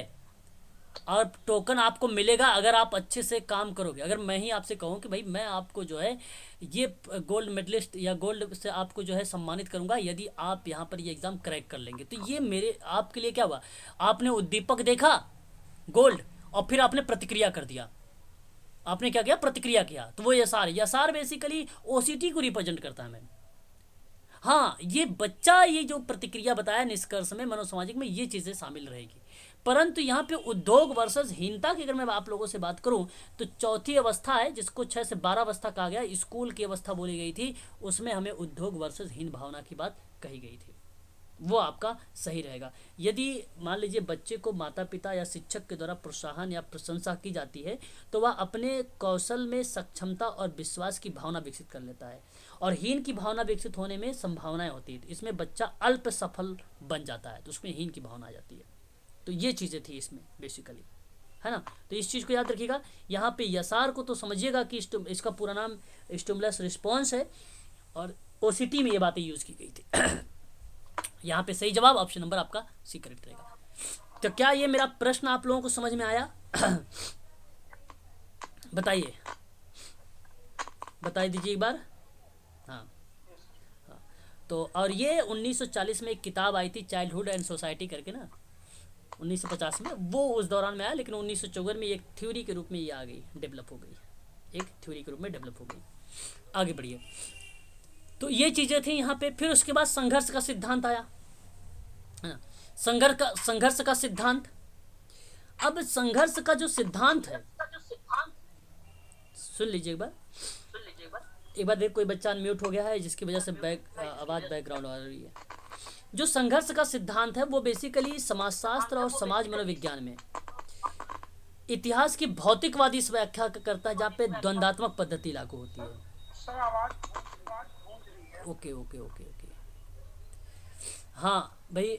और टोकन आपको मिलेगा अगर आप अच्छे से काम करोगे, अगर मैं ही आपसे कहूं कि भाई मैं आपको जो है ये गोल्ड मेडलिस्ट या गोल्ड से आपको जो है सम्मानित करूंगा यदि आप यहाँ पर ये एग्ज़ाम क्रैक कर लेंगे, तो ये मेरे आपके लिए क्या हुआ? आपने उद्दीपक देखा गोल्ड और फिर आपने प्रतिक्रिया कर दिया। आपने क्या किया? प्रतिक्रिया किया। तो वो एसआर बेसिकली ओसीटी को रिप्रेजेंट करता है मैम। हाँ, ये बच्चा ये जो प्रतिक्रिया बताया निष्कर्ष में मनोसामाजिक में ये चीज़ें शामिल रहेगी। परंतु यहाँ पे उद्योग वर्सेस हीनता की अगर मैं आप लोगों से बात करूँ तो चौथी अवस्था है जिसको 6 से 12 अवस्था कहा गया, स्कूल की अवस्था बोली गई थी, उसमें हमें उद्योग वर्सेस हीन भावना की बात कही गई थी। वो आपका सही रहेगा। यदि मान लीजिए बच्चे को माता पिता या शिक्षक के द्वारा प्रोत्साहन या प्रशंसा की जाती है तो वह अपने कौशल में सक्षमता और विश्वास की भावना विकसित कर लेता है, और हीन की भावना विकसित होने में संभावनाएं होती है, तो इसमें बच्चा अल्प सफल बन जाता है, तो उसमें हीन की भावना आ जाती है। तो ये चीज़ें थी इसमें बेसिकली। है ना। तो इस चीज़ को याद रखिएगा। यहाँ पे यसार को तो समझिएगा कि इसका पूरा नाम स्टिमुलस रिस्पॉन्स है और ओसीटी में ये बातें यूज़ की गई थी। यहाँ पे सही जवाब ऑप्शन नंबर आपका सी करेक्ट रहेगा। तो क्या ये मेरा प्रश्न आप लोगों को समझ में आया? बताइए, बताई दीजिए एक बार। हाँ, तो और ये 1940 में एक किताब आई थी चाइल्डहुड एंड सोसाइटी करके ना, 1950 में, वो उस दौरान में आया, लेकिन 1954 में एक थ्योरी के रूप में ये आ गई, डेवलप हो गई, एक थ्योरी के रूप में डेवलप हो गई। आगे बढ़िए। तो ये चीज़ें थी यहाँ पे। फिर उसके बाद संघर्ष का सिद्धांत आया, है ना। संघर्ष का सिद्धांत। अब संघर्ष का जो सिद्धांत है, सुन लीजिए एक बार देख, कोई बच्चा अनम्यूट हो गया है जिसकी वजह से आवाज़ बैकग्राउंड आ रही है। जो संघर्ष का सिद्धांत है वो बेसिकली समाजशास्त्र और समाज मनोविज्ञान में इतिहास की भौतिकवादी इस व्याख्या करता है, जहाँ पे द्वंद्वात्मक पद्धति लागू होती है। ओके ओके ओके ओके, हाँ भाई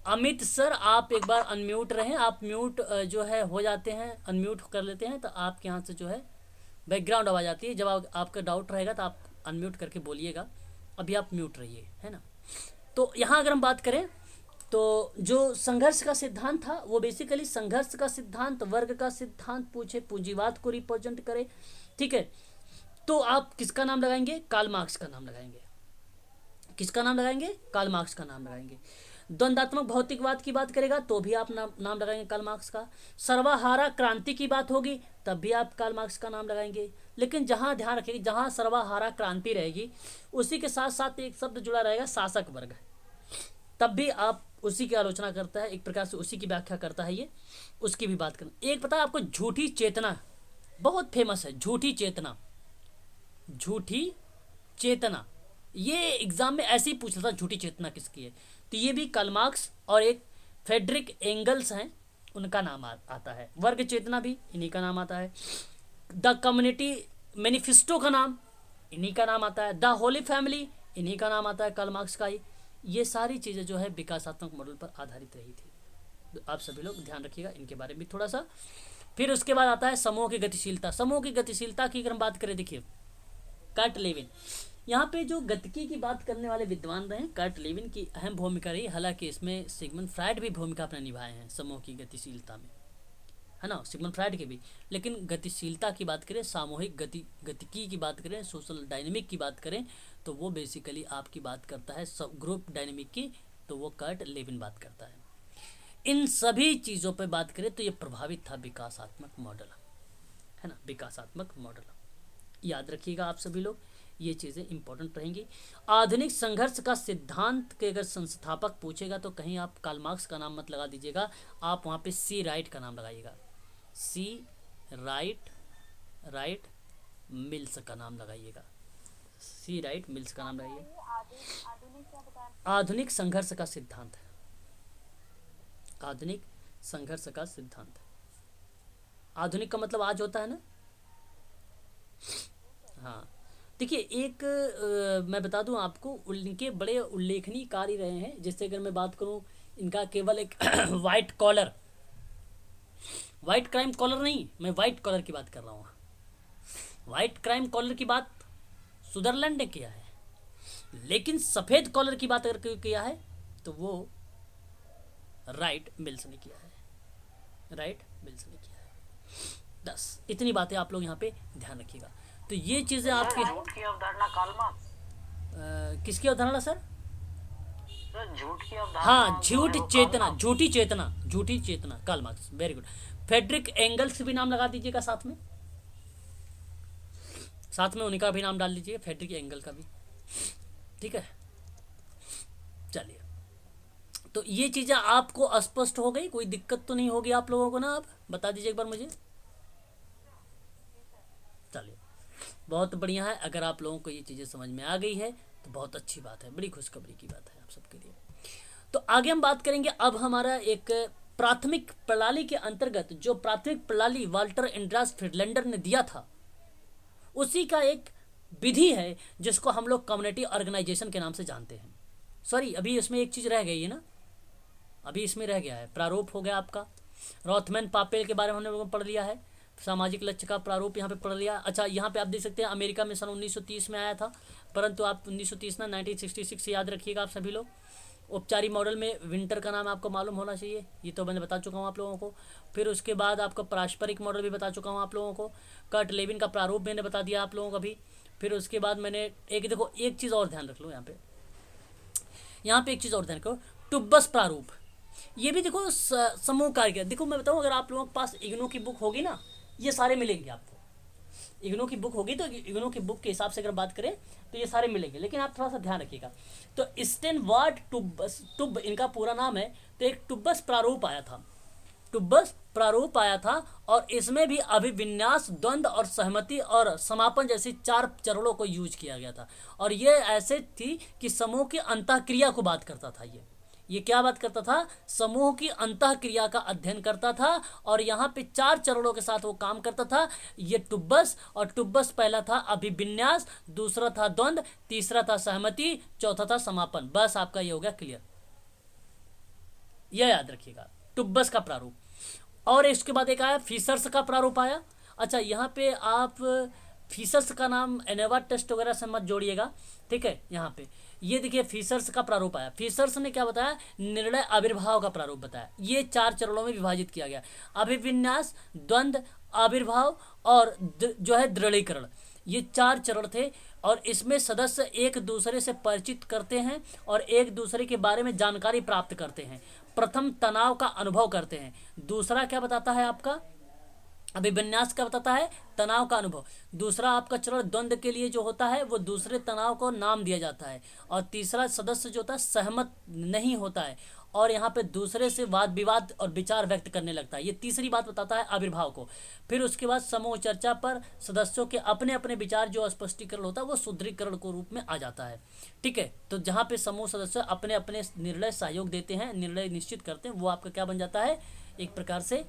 अमित सर, आप एक बार अनम्यूट रहें। आप म्यूट जो है हो जाते हैं, अनम्यूट कर लेते हैं, तो आपके यहाँ से जो है बैकग्राउंड आवाज़ आती है। जब आपका डाउट रहेगा तो आप अनम्यूट करके बोलिएगा। अभी आप म्यूट रहिए, है ना। तो यहाँ अगर हम बात करें तो जो संघर्ष का सिद्धांत था वो बेसिकली संघर्ष का सिद्धांत वर्ग का सिद्धांत पूछे, पूंजीवाद को रिप्रेजेंट करे, ठीक है। तो आप किसका नाम लगाएंगे? कार्ल मार्क्स का नाम लगाएंगे। किसका नाम लगाएंगे? कार्ल मार्क्स का नाम लगाएंगे। द्वंद्वात्मक भौतिकवाद की बात करेगा तो भी आप नाम लगाएंगे कार्ल मार्क्स का। सर्वहारा क्रांति की बात होगी तब भी आप कार्ल मार्क्स का नाम लगाएंगे। लेकिन जहां ध्यान रखिएगा, जहां सर्वहारा क्रांति रहेगी उसी के साथ साथ एक शब्द जुड़ा रहेगा शासक वर्ग, तब भी आप उसी की आलोचना करता है, एक प्रकार से उसी की व्याख्या करता है, ये उसकी भी बात करना। एक पता है आपको, झूठी चेतना बहुत फेमस है। झूठी चेतना, झूठी चेतना, ये एग्जाम में ऐसे ही पूछा था, झूठी चेतना किसकी है। तो ये भी कार्ल मार्क्स और एक फ्रेडरिक एंगल्स हैं, उनका नाम आता है। वर्ग चेतना भी इन्हीं का नाम आता है। द कम्युनिटी मैनिफेस्टो का नाम इन्हीं का नाम आता है। द होली फैमिली इन्हीं का नाम आता है, कार्ल मार्क्स का ही। ये सारी चीज़ें जो है विकासात्मक मॉडल पर आधारित रही थी। तो आप सभी लोग ध्यान रखिएगा इनके बारे में थोड़ा सा। फिर उसके बाद आता है समूह की गतिशीलता। समूह की गतिशीलता की अगर हम बात करें, देखिए कर्ट लेविन, यहाँ पे जो गतिकी की बात करने वाले विद्वान रहे, कर्ट लेविन की अहम भूमिका रही। हालांकि इसमें सिगमंड फ्रायड भी भूमिका अपने निभाए हैं समूह की गतिशीलता में, है ना, सिगमंड फ्रायड के भी। लेकिन गतिशीलता की बात करें, सामूहिक गतिकी की बात करें, सोशल डायनेमिक की बात करें, तो वो बेसिकली आपकी बात करता है सब ग्रुप डायनेमिक की, तो वो कर्ट लेविन बात करता है। इन सभी चीज़ों पर बात करें तो ये प्रभावित था विकासात्मक मॉडल, है ना, विकासात्मक मॉडल। याद रखिएगा आप सभी लोग, ये चीज़ें इंपॉर्टेंट रहेंगी। आधुनिक संघर्ष का सिद्धांत के अगर संस्थापक पूछेगा तो कहीं आप कार्ल मार्क्स का नाम मत लगा दीजिएगा, आप वहाँ पे सी राइट का नाम लगाइएगा। सी राइट मिल्स का नाम लगाइएगा। सी राइट मिल्स का नाम लगाइए। आधुनिक संघर्ष का सिद्धांत है, आधुनिक संघर्ष का सिद्धांत। आधुनिक का मतलब आज होता है ना। हाँ, देखिए एक मैं बता दूं आपको, इनके बड़े उल्लेखनीय कार्य रहे हैं। जैसे अगर मैं बात करूं इनका, केवल एक white collar, white crime collar नहीं, मैं वाइट कॉलर की बात कर रहा हूँ। वाइट क्राइम कॉलर की बात सुदरलैंड ने किया है, लेकिन सफ़ेद कॉलर की बात अगर किया है तो वो राइट मिल्स ने किया है, राइट मिल्स ने किया है। 10 इतनी बातें आप लोग यहाँ पे ध्यान रखिएगा। तो ये चीज़ें आपकी झूठ की अवधारणा कार्ल मार्क्स, किसकी अवधारणा सर? झूठ की अवधारणा, हाँ, झूठ चेतना, झूठी चेतना, झूठी चेतना, Karl Marx, very good. Friedrich Engels भी नाम लगा दीजिएगा साथ में, साथ में उन्हीं का भी नाम डाल दीजिएगा, फ्रेडरिक एंगल का भी, ठीक है। चलिए, तो ये चीज़ें आपको स्पष्ट हो गई, कोई दिक्कत तो नहीं होगी आप लोगों को ना? आप बता दीजिए एक बार मुझे। चलिए, बहुत बढ़िया है। अगर आप लोगों को ये चीज़ें समझ में आ गई है तो बहुत अच्छी बात है, बड़ी खुशखबरी की बात है आप सबके लिए। तो आगे हम बात करेंगे। अब हमारा एक प्राथमिक प्रणाली के अंतर्गत, जो प्राथमिक प्रणाली वाल्टर एंड्रास फ्रीडलैंडर ने दिया था, उसी का एक विधि है जिसको हम लोग कम्युनिटी ऑर्गेनाइजेशन के नाम से जानते हैं। सॉरी, अभी इसमें एक चीज़ रह गई है ना, अभी इसमें रह गया है, प्रारूप हो गया आपका। रॉथमैन पापेल के बारे में हमने लोगों ने पढ़ लिया है, सामाजिक लक्ष्य का प्रारूप यहाँ पे पढ़ लिया। अच्छा, यहाँ पे आप देख सकते हैं अमेरिका में सन 1930 में आया था, परंतु आप 1930 ना 1966 याद रखिएगा आप सभी लोग। औपचारिक मॉडल में विंटर का नाम आपको मालूम होना चाहिए, ये तो मैंने बता चुका हूँ आप लोगों को। फिर उसके बाद आपका पारस्परिक मॉडल भी बता चुका हूँ आप लोगों को। कर्ट लेविन का प्रारूप मैंने बता दिया आप लोगों को भी। फिर उसके बाद मैंने देखो एक चीज़ और ध्यान रख लो यहाँ पे एक चीज़ और ध्यान रखो, टुब्बस प्रारूप। ये भी देखो समूह कार्य। देखो मैं बताऊँ, अगर आप लोगों के पास इग्नू की बुक होगी ना, ये सारे मिलेंगे आपको। इग्नू की बुक होगी तो इग्नू की बुक के हिसाब से अगर बात करें तो ये सारे मिलेंगे, लेकिन आप थोड़ा सा ध्यान रखिएगा। तो स्टेनवार्ड टुब इनका पूरा नाम है। तो एक टुब्बस प्रारूप आया था, टुब्बस प्रारूप आया था, और इसमें भी अभिविन्यास, द्वंद्व और सहमति और समापन जैसी 4 चरणों को यूज किया गया था। और ये ऐसे थी कि समूह की अंतःक्रिया को बात करता था। ये क्या बात करता था? समूह की अंतःक्रिया का अध्ययन करता था, और यहाँ पे 4 चरणों के साथ वो काम करता था। ये टुब्बस, और टुब्बस पहला था अभिविन्यास, दूसरा था द्वंद्व, तीसरा था सहमति, चौथा था समापन। बस आपका ये हो गया क्लियर, यह याद रखिएगा टुब्बस का प्रारूप। और इसके बाद एक आया फीसर्स का प्रारूप आया। अच्छा, यहाँ पे आप फीसर्स का नाम एनेवा टेस्ट वगैरह से मत जोड़िएगा, ठीक है। यहाँ पे ये देखिए फीसर्स का प्रारूप आया। फीसर्स ने क्या बताया? निर्णय आविर्भाव का प्रारूप बताया। ये 4 चरणों में विभाजित किया गया, अभिविन्यास, द्वंद्व, आविर्भाव और जो है दृढ़ीकरण। ये 4 चरण थे, और इसमें सदस्य एक दूसरे से परिचित करते हैं और एक दूसरे के बारे में जानकारी प्राप्त करते हैं। प्रथम तनाव का अनुभव करते हैं, दूसरा क्या बताता है आपका? अभिविन्यास का बताता है तनाव का अनुभव, दूसरा आपका चरण द्वंद्व के लिए जो होता है वो दूसरे तनाव को नाम दिया जाता है, और तीसरा सदस्य जो होता है सहमत नहीं होता है और यहाँ पे दूसरे से वाद विवाद और विचार व्यक्त करने लगता है। ये तीसरी बात बताता है आविर्भाव को। फिर उसके बाद समूह चर्चा पर सदस्यों के अपने अपने विचार जो स्पष्टीकरण होता है वो सुदृढ़ीकरण को रूप में आ जाता है, ठीक है। तो जहाँ पे समूह सदस्य अपने अपने निर्णय सहयोग देते हैं, निर्णय निश्चित करते हैं, वो आपका क्या बन जाता है? एक प्रकार से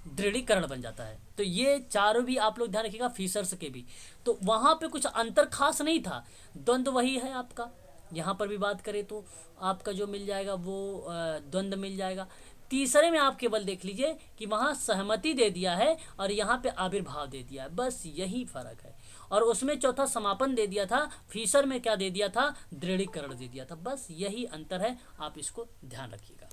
दृढ़ीकरण बन जाता है। तो ये चारों भी आप लोग ध्यान रखिएगा, फीसर्स के भी। तो वहाँ पे कुछ अंतर खास नहीं था, द्वंद्व वही है आपका। यहाँ पर भी बात करें तो आपका जो मिल जाएगा वो द्वंद्व मिल जाएगा। तीसरे में आप केवल देख लीजिए कि वहाँ सहमति दे दिया है और यहाँ पे आविर्भाव दे दिया है, बस यही फर्क है। और उसमें चौथा समापन दे दिया था, फीसर में क्या दे दिया था? दृढ़ीकरण दे दिया था। बस यही अंतर है, आप इसको ध्यान रखिएगा।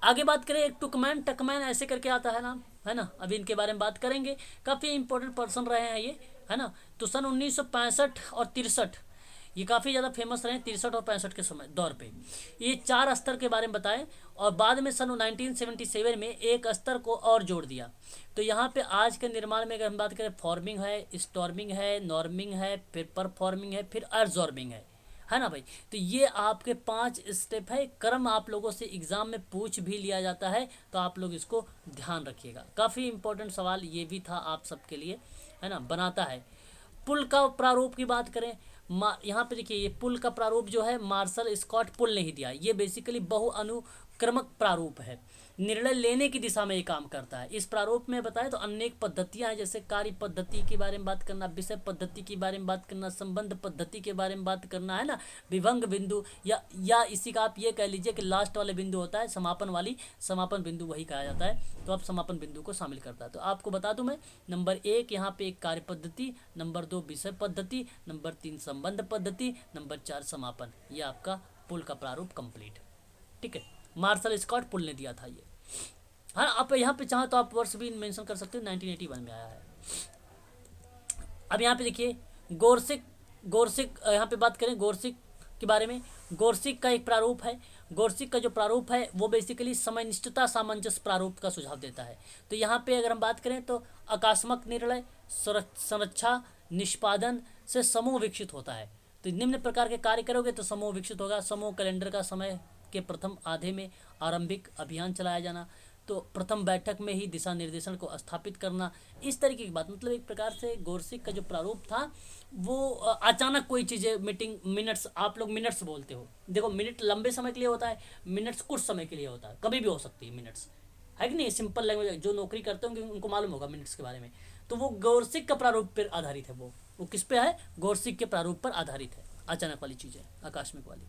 आगे बात करें, एक टुकमैन टकमैन ऐसे करके आता है नाम, है ना। अभी इनके बारे में बात करेंगे, काफ़ी इंपॉर्टेंट पर्सन रहे हैं ये, है ना। तो सन 1965 और 63 ये काफ़ी ज़्यादा फेमस रहे, 63 और 65 के समय दौर पे। ये 4 स्तर के बारे में बताएं, और बाद में सन 1977 में एक स्तर को और जोड़ दिया। तो यहाँ पे आज के निर्माण में अगर हम बात करें, फॉर्मिंग है, स्टॉर्मिंग है, नॉर्मिंग है, फिर परफॉर्मिंग है, फिर अब्जॉर्बिंग है ना भाई। तो ये आपके 5 स्टेप है। क्रम आप लोगों से एग्जाम में पूछ भी लिया जाता है, तो आप लोग इसको ध्यान रखिएगा। काफ़ी इंपॉर्टेंट सवाल ये भी था आप सबके लिए, है ना, बनाता है। पुल का प्रारूप की बात करें, यहाँ पे देखिए ये पुल का प्रारूप जो है मार्शल स्कॉट पुल ने ही दिया। ये बेसिकली बहुअनुक्रमक प्रारूप है, निर्णय लेने की दिशा में ये काम करता है। इस प्रारूप में बताएं तो अनेक पद्धतियां हैं, जैसे कार्य पद्धति के बारे में बात करना, विषय पद्धति के बारे में बात करना, संबंध पद्धति के बारे में बात करना, है ना, विभंग बिंदु, या इसी का आप ये कह लीजिए कि लास्ट वाले बिंदु होता है समापन बिंदु, वही कहा जाता है। तो आप समापन बिंदु को शामिल करता है। तो आपको बता दूं मैं, नंबर 1 यहाँ पे एक कार्य पद्धति, नंबर 2 विषय पद्धति, नंबर 3 संबंध पद्धति, नंबर 4 समापन। ये आपका पुल का प्रारूप कंप्लीट, ठीक है। मार्शल स्कॉट पुल ने दिया था ये। हाँ, आप यहाँ पे चाहो तो आप वर्ष भी मेंशन कर सकते हो, 1981 में आया है। अब यहाँ पे देखिए गोरसिक यहाँ पे बात करें गोरसिक के बारे में। गोरसिक का एक प्रारूप है। गोरसिक का जो प्रारूप है वो बेसिकली समयनिष्ठता सामंजस्य प्रारूप का सुझाव देता है। तो यहाँ पे अगर हम बात करें तो आकस्मिक निर्णय, संरक्षा, निष्पादन से समूह विकसित होता है। तो निम्न प्रकार के कार्य करोगे तो समूह विकसित होगा। समूह कैलेंडर का समय के प्रथम आधे में आरंभिक अभियान चलाया जाना, तो प्रथम बैठक में ही दिशा निर्देशन को स्थापित करना, इस तरीके की बात। मतलब एक प्रकार से गोरसिक का जो प्रारूप था वो अचानक कोई चीज़ें, मीटिंग, मिनट्स, आप लोग मिनट्स बोलते हो, देखो मिनट लंबे समय के लिए होता है, मिनट्स कुछ समय के लिए होता है, कभी भी हो सकती है मिनट्स, है कि नहीं। सिंपल लैंग्वेज जो नौकरी करते होंगे उनको मालूम होगा मिनट्स के बारे में। तो वो गोरसिक का प्रारूप पर आधारित है। वो किस पे है? गोरसिक के प्रारूप पर आधारित है। अचानक वाली चीज़ें, आकस्मिक वाली।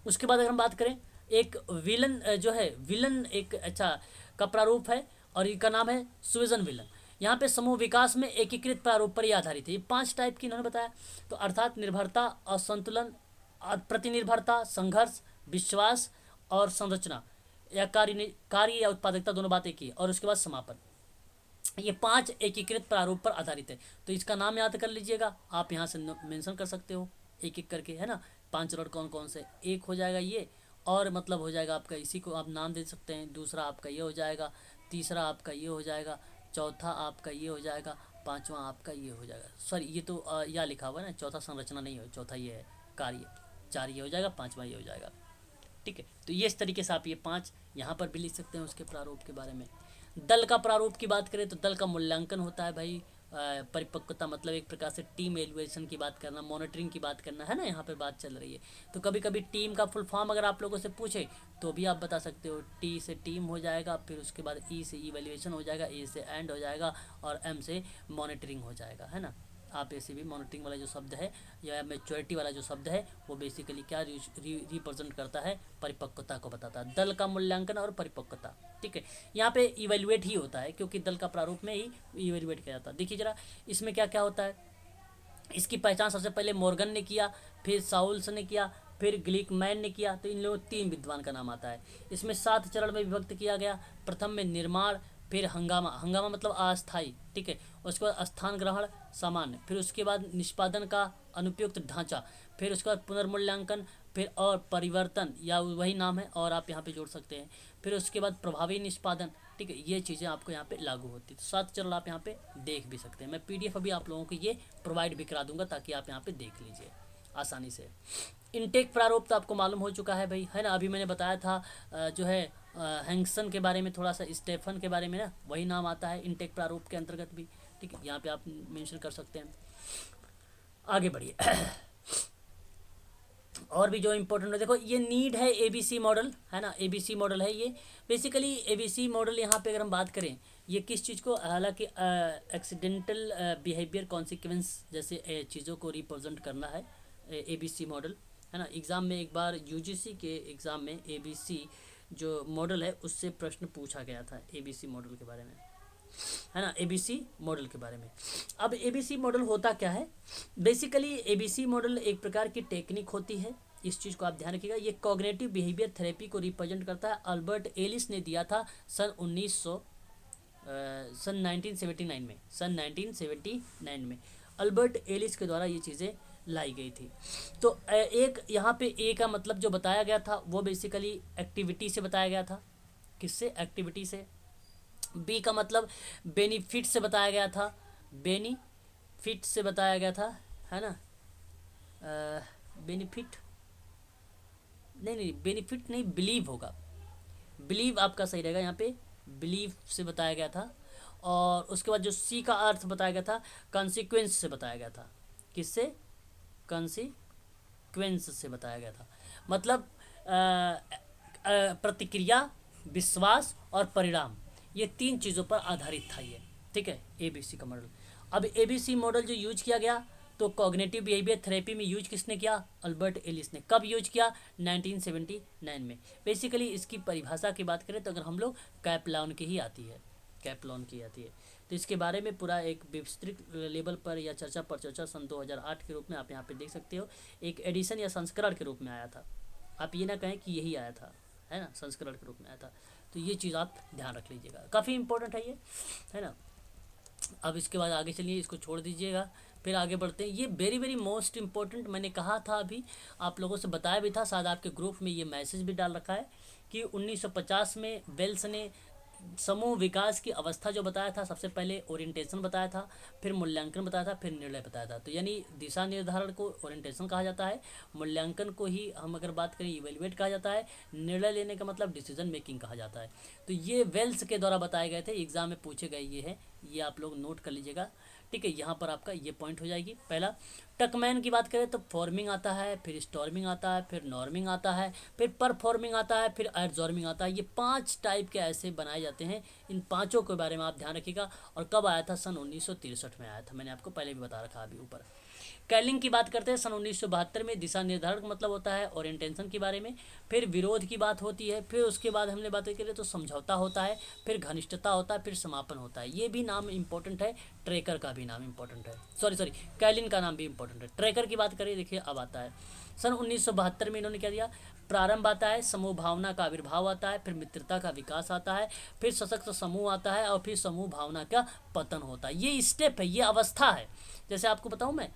उसके बाद अगर हम बात करें एक विलन जो है, विलन एक अच्छा का प्रारूप है और इनका नाम है सुविजन विलन। यहाँ पे समूह विकास में एकीकृत प्रारूप पर यह आधारित है। ये 5 टाइप की इन्होंने बताया। तो अर्थात निर्भरता, असंतुलन, प्रतिनिर्भरता, संघर्ष, विश्वास और संरचना या कार्य या उत्पादकता, दोनों बातें की। और उसके बाद समापन। ये 5 एकीकृत प्रारूप पर आधारित है। तो इसका नाम याद कर लीजिएगा, आप यहाँ से मेंशन कर सकते हो एक एक करके, है ना। 5 रॉड कौन कौन से, एक हो जाएगा ये, और मतलब हो जाएगा आपका, इसी को आप नाम दे सकते हैं। दूसरा आपका ये हो जाएगा, तीसरा आपका ये हो जाएगा, चौथा आपका ये हो जाएगा, पांचवा आपका ये हो जाएगा। सॉरी, ये तो या लिखा हुआ है ना, चौथा संरचना नहीं हो, चौथा ये है कार्य, 4 ये हो जाएगा, 5वां ये हो जाएगा। ठीक है, तो ये इस तरीके से आप ये 5 यहाँ पर भी लिख सकते हैं उसके प्रारूप के बारे में। दल का प्रारूप की बात करें तो दल का मूल्यांकन होता है भाई, परिपक्वता मतलब एक प्रकार से टीम एलिवेशन की बात करना, मॉनिटरिंग की बात करना, है ना, यहाँ पे बात चल रही है। तो कभी कभी टीम का फुल फॉर्म अगर आप लोगों से पूछे तो भी आप बता सकते हो। टी से टीम हो जाएगा, फिर उसके बाद ई से इवैल्यूएशन हो जाएगा, ए से एंड हो जाएगा, और एम से मॉनिटरिंग हो जाएगा, है ना। आप ऐसे भी मॉनिटरिंग वाला जो शब्द है या मैच्योरिटी वाला जो शब्द है वो बेसिकली क्या रिप्रेजेंट करता है, परिपक्वता को बताता है। दल का मूल्यांकन और परिपक्वता, ठीक है। यहाँ पे इवैल्यूएट ही होता है क्योंकि दल का प्रारूप में ही इवैल्यूएट किया जाता है। देखिए जरा इसमें क्या क्या होता है। इसकी पहचान सबसे पहले मॉर्गन ने किया, फिर साउल्स ने किया, फिर ग्लीकमैन ने किया। तो इन लोगों 3 विद्वान का नाम आता है। इसमें 7 चरण में विभक्त किया गया। प्रथम में निर्माण, फिर हंगामा, हंगामा मतलब अस्थायी, ठीक है। उसके बाद स्थान ग्रहण, सामान्य, फिर उसके बाद निष्पादन का अनुपयुक्त ढांचा, फिर उसके बाद पुनर्मूल्यांकन, फिर और परिवर्तन या वही नाम है और आप यहाँ पे जोड़ सकते हैं, फिर उसके बाद प्रभावी निष्पादन, ठीक है। ये चीज़ें आपको यहाँ पे लागू होती है। तो 7 चरण आप यहाँ पे देख भी सकते हैं। मैं PDF अभी आप लोगों को ये प्रोवाइड भी करा दूंगा ताकि आप यहाँ पे देख लीजिए आसानी से। इनटेक प्रारूप तो आपको मालूम हो चुका है भाई, है ना। अभी मैंने बताया था जो है हैंगसन के बारे में, थोड़ा सा स्टेफन के बारे में ना, वही नाम आता है इनटेक प्रारूप के अंतर्गत भी, ठीक है। यहाँ पे आप मेंशन कर सकते हैं। आगे बढ़िए। और भी जो इम्पोर्टेंट है, देखो ये नीड है ABC मॉडल, है ना। ABC मॉडल है ये। बेसिकली ABC मॉडल यहाँ पे अगर हम बात करें, ये किस चीज़ को, हालांकि एक्सीडेंटल बिहेवियर कॉन्सिक्वेंस जैसे चीज़ों को रिप्रेजेंट करना है ABC मॉडल, है ना। एग्ज़ाम में एक बार UGC के एग्ज़ाम में ABC जो मॉडल है उससे प्रश्न पूछा गया था ABC मॉडल के बारे में, है ना। ABC मॉडल के बारे में। अब ABC मॉडल होता क्या है। बेसिकली ABC मॉडल एक प्रकार की टेक्निक होती है, इस चीज़ को आप ध्यान रखिएगा। ये कॉग्निटिव बिहेवियर थेरेपी को रिप्रेजेंट करता है। अल्बर्ट एलिस ने दिया था सन 1979 में अल्बर्ट एलिस के द्वारा ये चीज़ें लाई गई थी। तो एक यहाँ पे ए का मतलब जो बताया गया था वो बेसिकली एक्टिविटी से बताया गया था। किससे, एक्टिविटी से। बी का मतलब बेनिफिट से बताया गया था, बेनिफिट से बताया गया था, है ना। बेनिफिट नहीं, बेनिफिट नहीं, बिलीव होगा, बिलीव आपका सही रहेगा यहाँ पे, बिलीव से बताया गया था। और उसके बाद जो सी का अर्थ बताया गया था, कॉन्सिक्वेंस से बताया गया था। किससे, कॉन्सिक्वेंस से बताया गया था। मतलब प्रतिक्रिया, विश्वास और परिणाम, ये 3 चीज़ों पर आधारित था ये, ठीक है, ABC का मॉडल। अब ABC मॉडल जो यूज किया गया तो कॉग्निटिव बिहेवियर थेरेपी में यूज किसने किया, अल्बर्ट एलिस ने। कब यूज किया, 1979 में। बेसिकली इसकी परिभाषा की बात करें तो अगर हम लोग कैपलान की ही आती है, कैपलान की आती है। तो इसके बारे में पूरा एक विस्तृत लेवल पर या चर्चा पर चर्चा सन 2008 के रूप में आप यहाँ पे देख सकते हो। एक एडिशन या संस्करण के रूप में आया था, आप ये ना कहें कि यही आया था, है ना, संस्करण के रूप में आया था। तो ये चीज़ आप ध्यान रख लीजिएगा, काफ़ी इंपॉर्टेंट है ये, है ना। अब इसके बाद आगे चलिए, इसको छोड़ दीजिएगा, फिर आगे बढ़ते हैं। ये वेरी वेरी मोस्ट इम्पोर्टेंट, मैंने कहा था अभी आप लोगों से बताया भी था, शायद आपके ग्रुप में ये मैसेज भी डाल रखा है कि 1950 में वेल्स ने समूह विकास की अवस्था जो बताया था, सबसे पहले ओरिएंटेशन बताया था, फिर मूल्यांकन बताया था, फिर निर्णय बताया था। तो यानी दिशा निर्धारण को ओरिएंटेशन कहा जाता है, मूल्यांकन को ही हम अगर बात करें इवेल्युएट कहा जाता है, निर्णय लेने का मतलब डिसीजन मेकिंग कहा जाता है। तो ये वेल्स के द्वारा बताए गए थे, एग्जाम में पूछे गए ये है, ये आप लोग नोट कर लीजिएगा, ठीक है। यहाँ पर आपका ये पॉइंट हो जाएगी। पहला, टकमैन की बात करें तो फॉर्मिंग आता है, फिर स्टॉर्मिंग आता है, फिर नॉर्मिंग आता है, फिर परफॉर्मिंग आता है, फिर एडजॉर्मिंग आता है। ये 5 टाइप के ऐसे बनाए जाते हैं। इन 5 के बारे में आप ध्यान रखिएगा। और कब आया था, सन 1963 में आया था, मैंने आपको पहले भी बता रखा अभी ऊपर। कैलिंग की बात करते हैं सन 1972 में। दिशा निर्धारण का मतलब होता है ओरिएंटेशन के बारे में। फिर विरोध की बात होती है। फिर उसके बाद हमने बातें करें तो समझौता होता है। फिर घनिष्ठता होता है। फिर समापन होता है। ये भी नाम इंपॉर्टेंट है। ट्रेकर का भी नाम इंपॉर्टेंट है। सॉरी कैलिन का नाम भी इंपॉर्टेंट है। ट्रेकर की बात करें, देखिए अब आता है सन 1972 में इन्होंने क्या दिया, प्रारंभ आता है, समूह भावना का आविर्भाव आता है, फिर मित्रता का विकास आता है, फिर सशक्त समूह आता है और फिर समूह भावना का पतन होता है। ये स्टेप है, ये अवस्था है। जैसे आपको बताऊं मैं,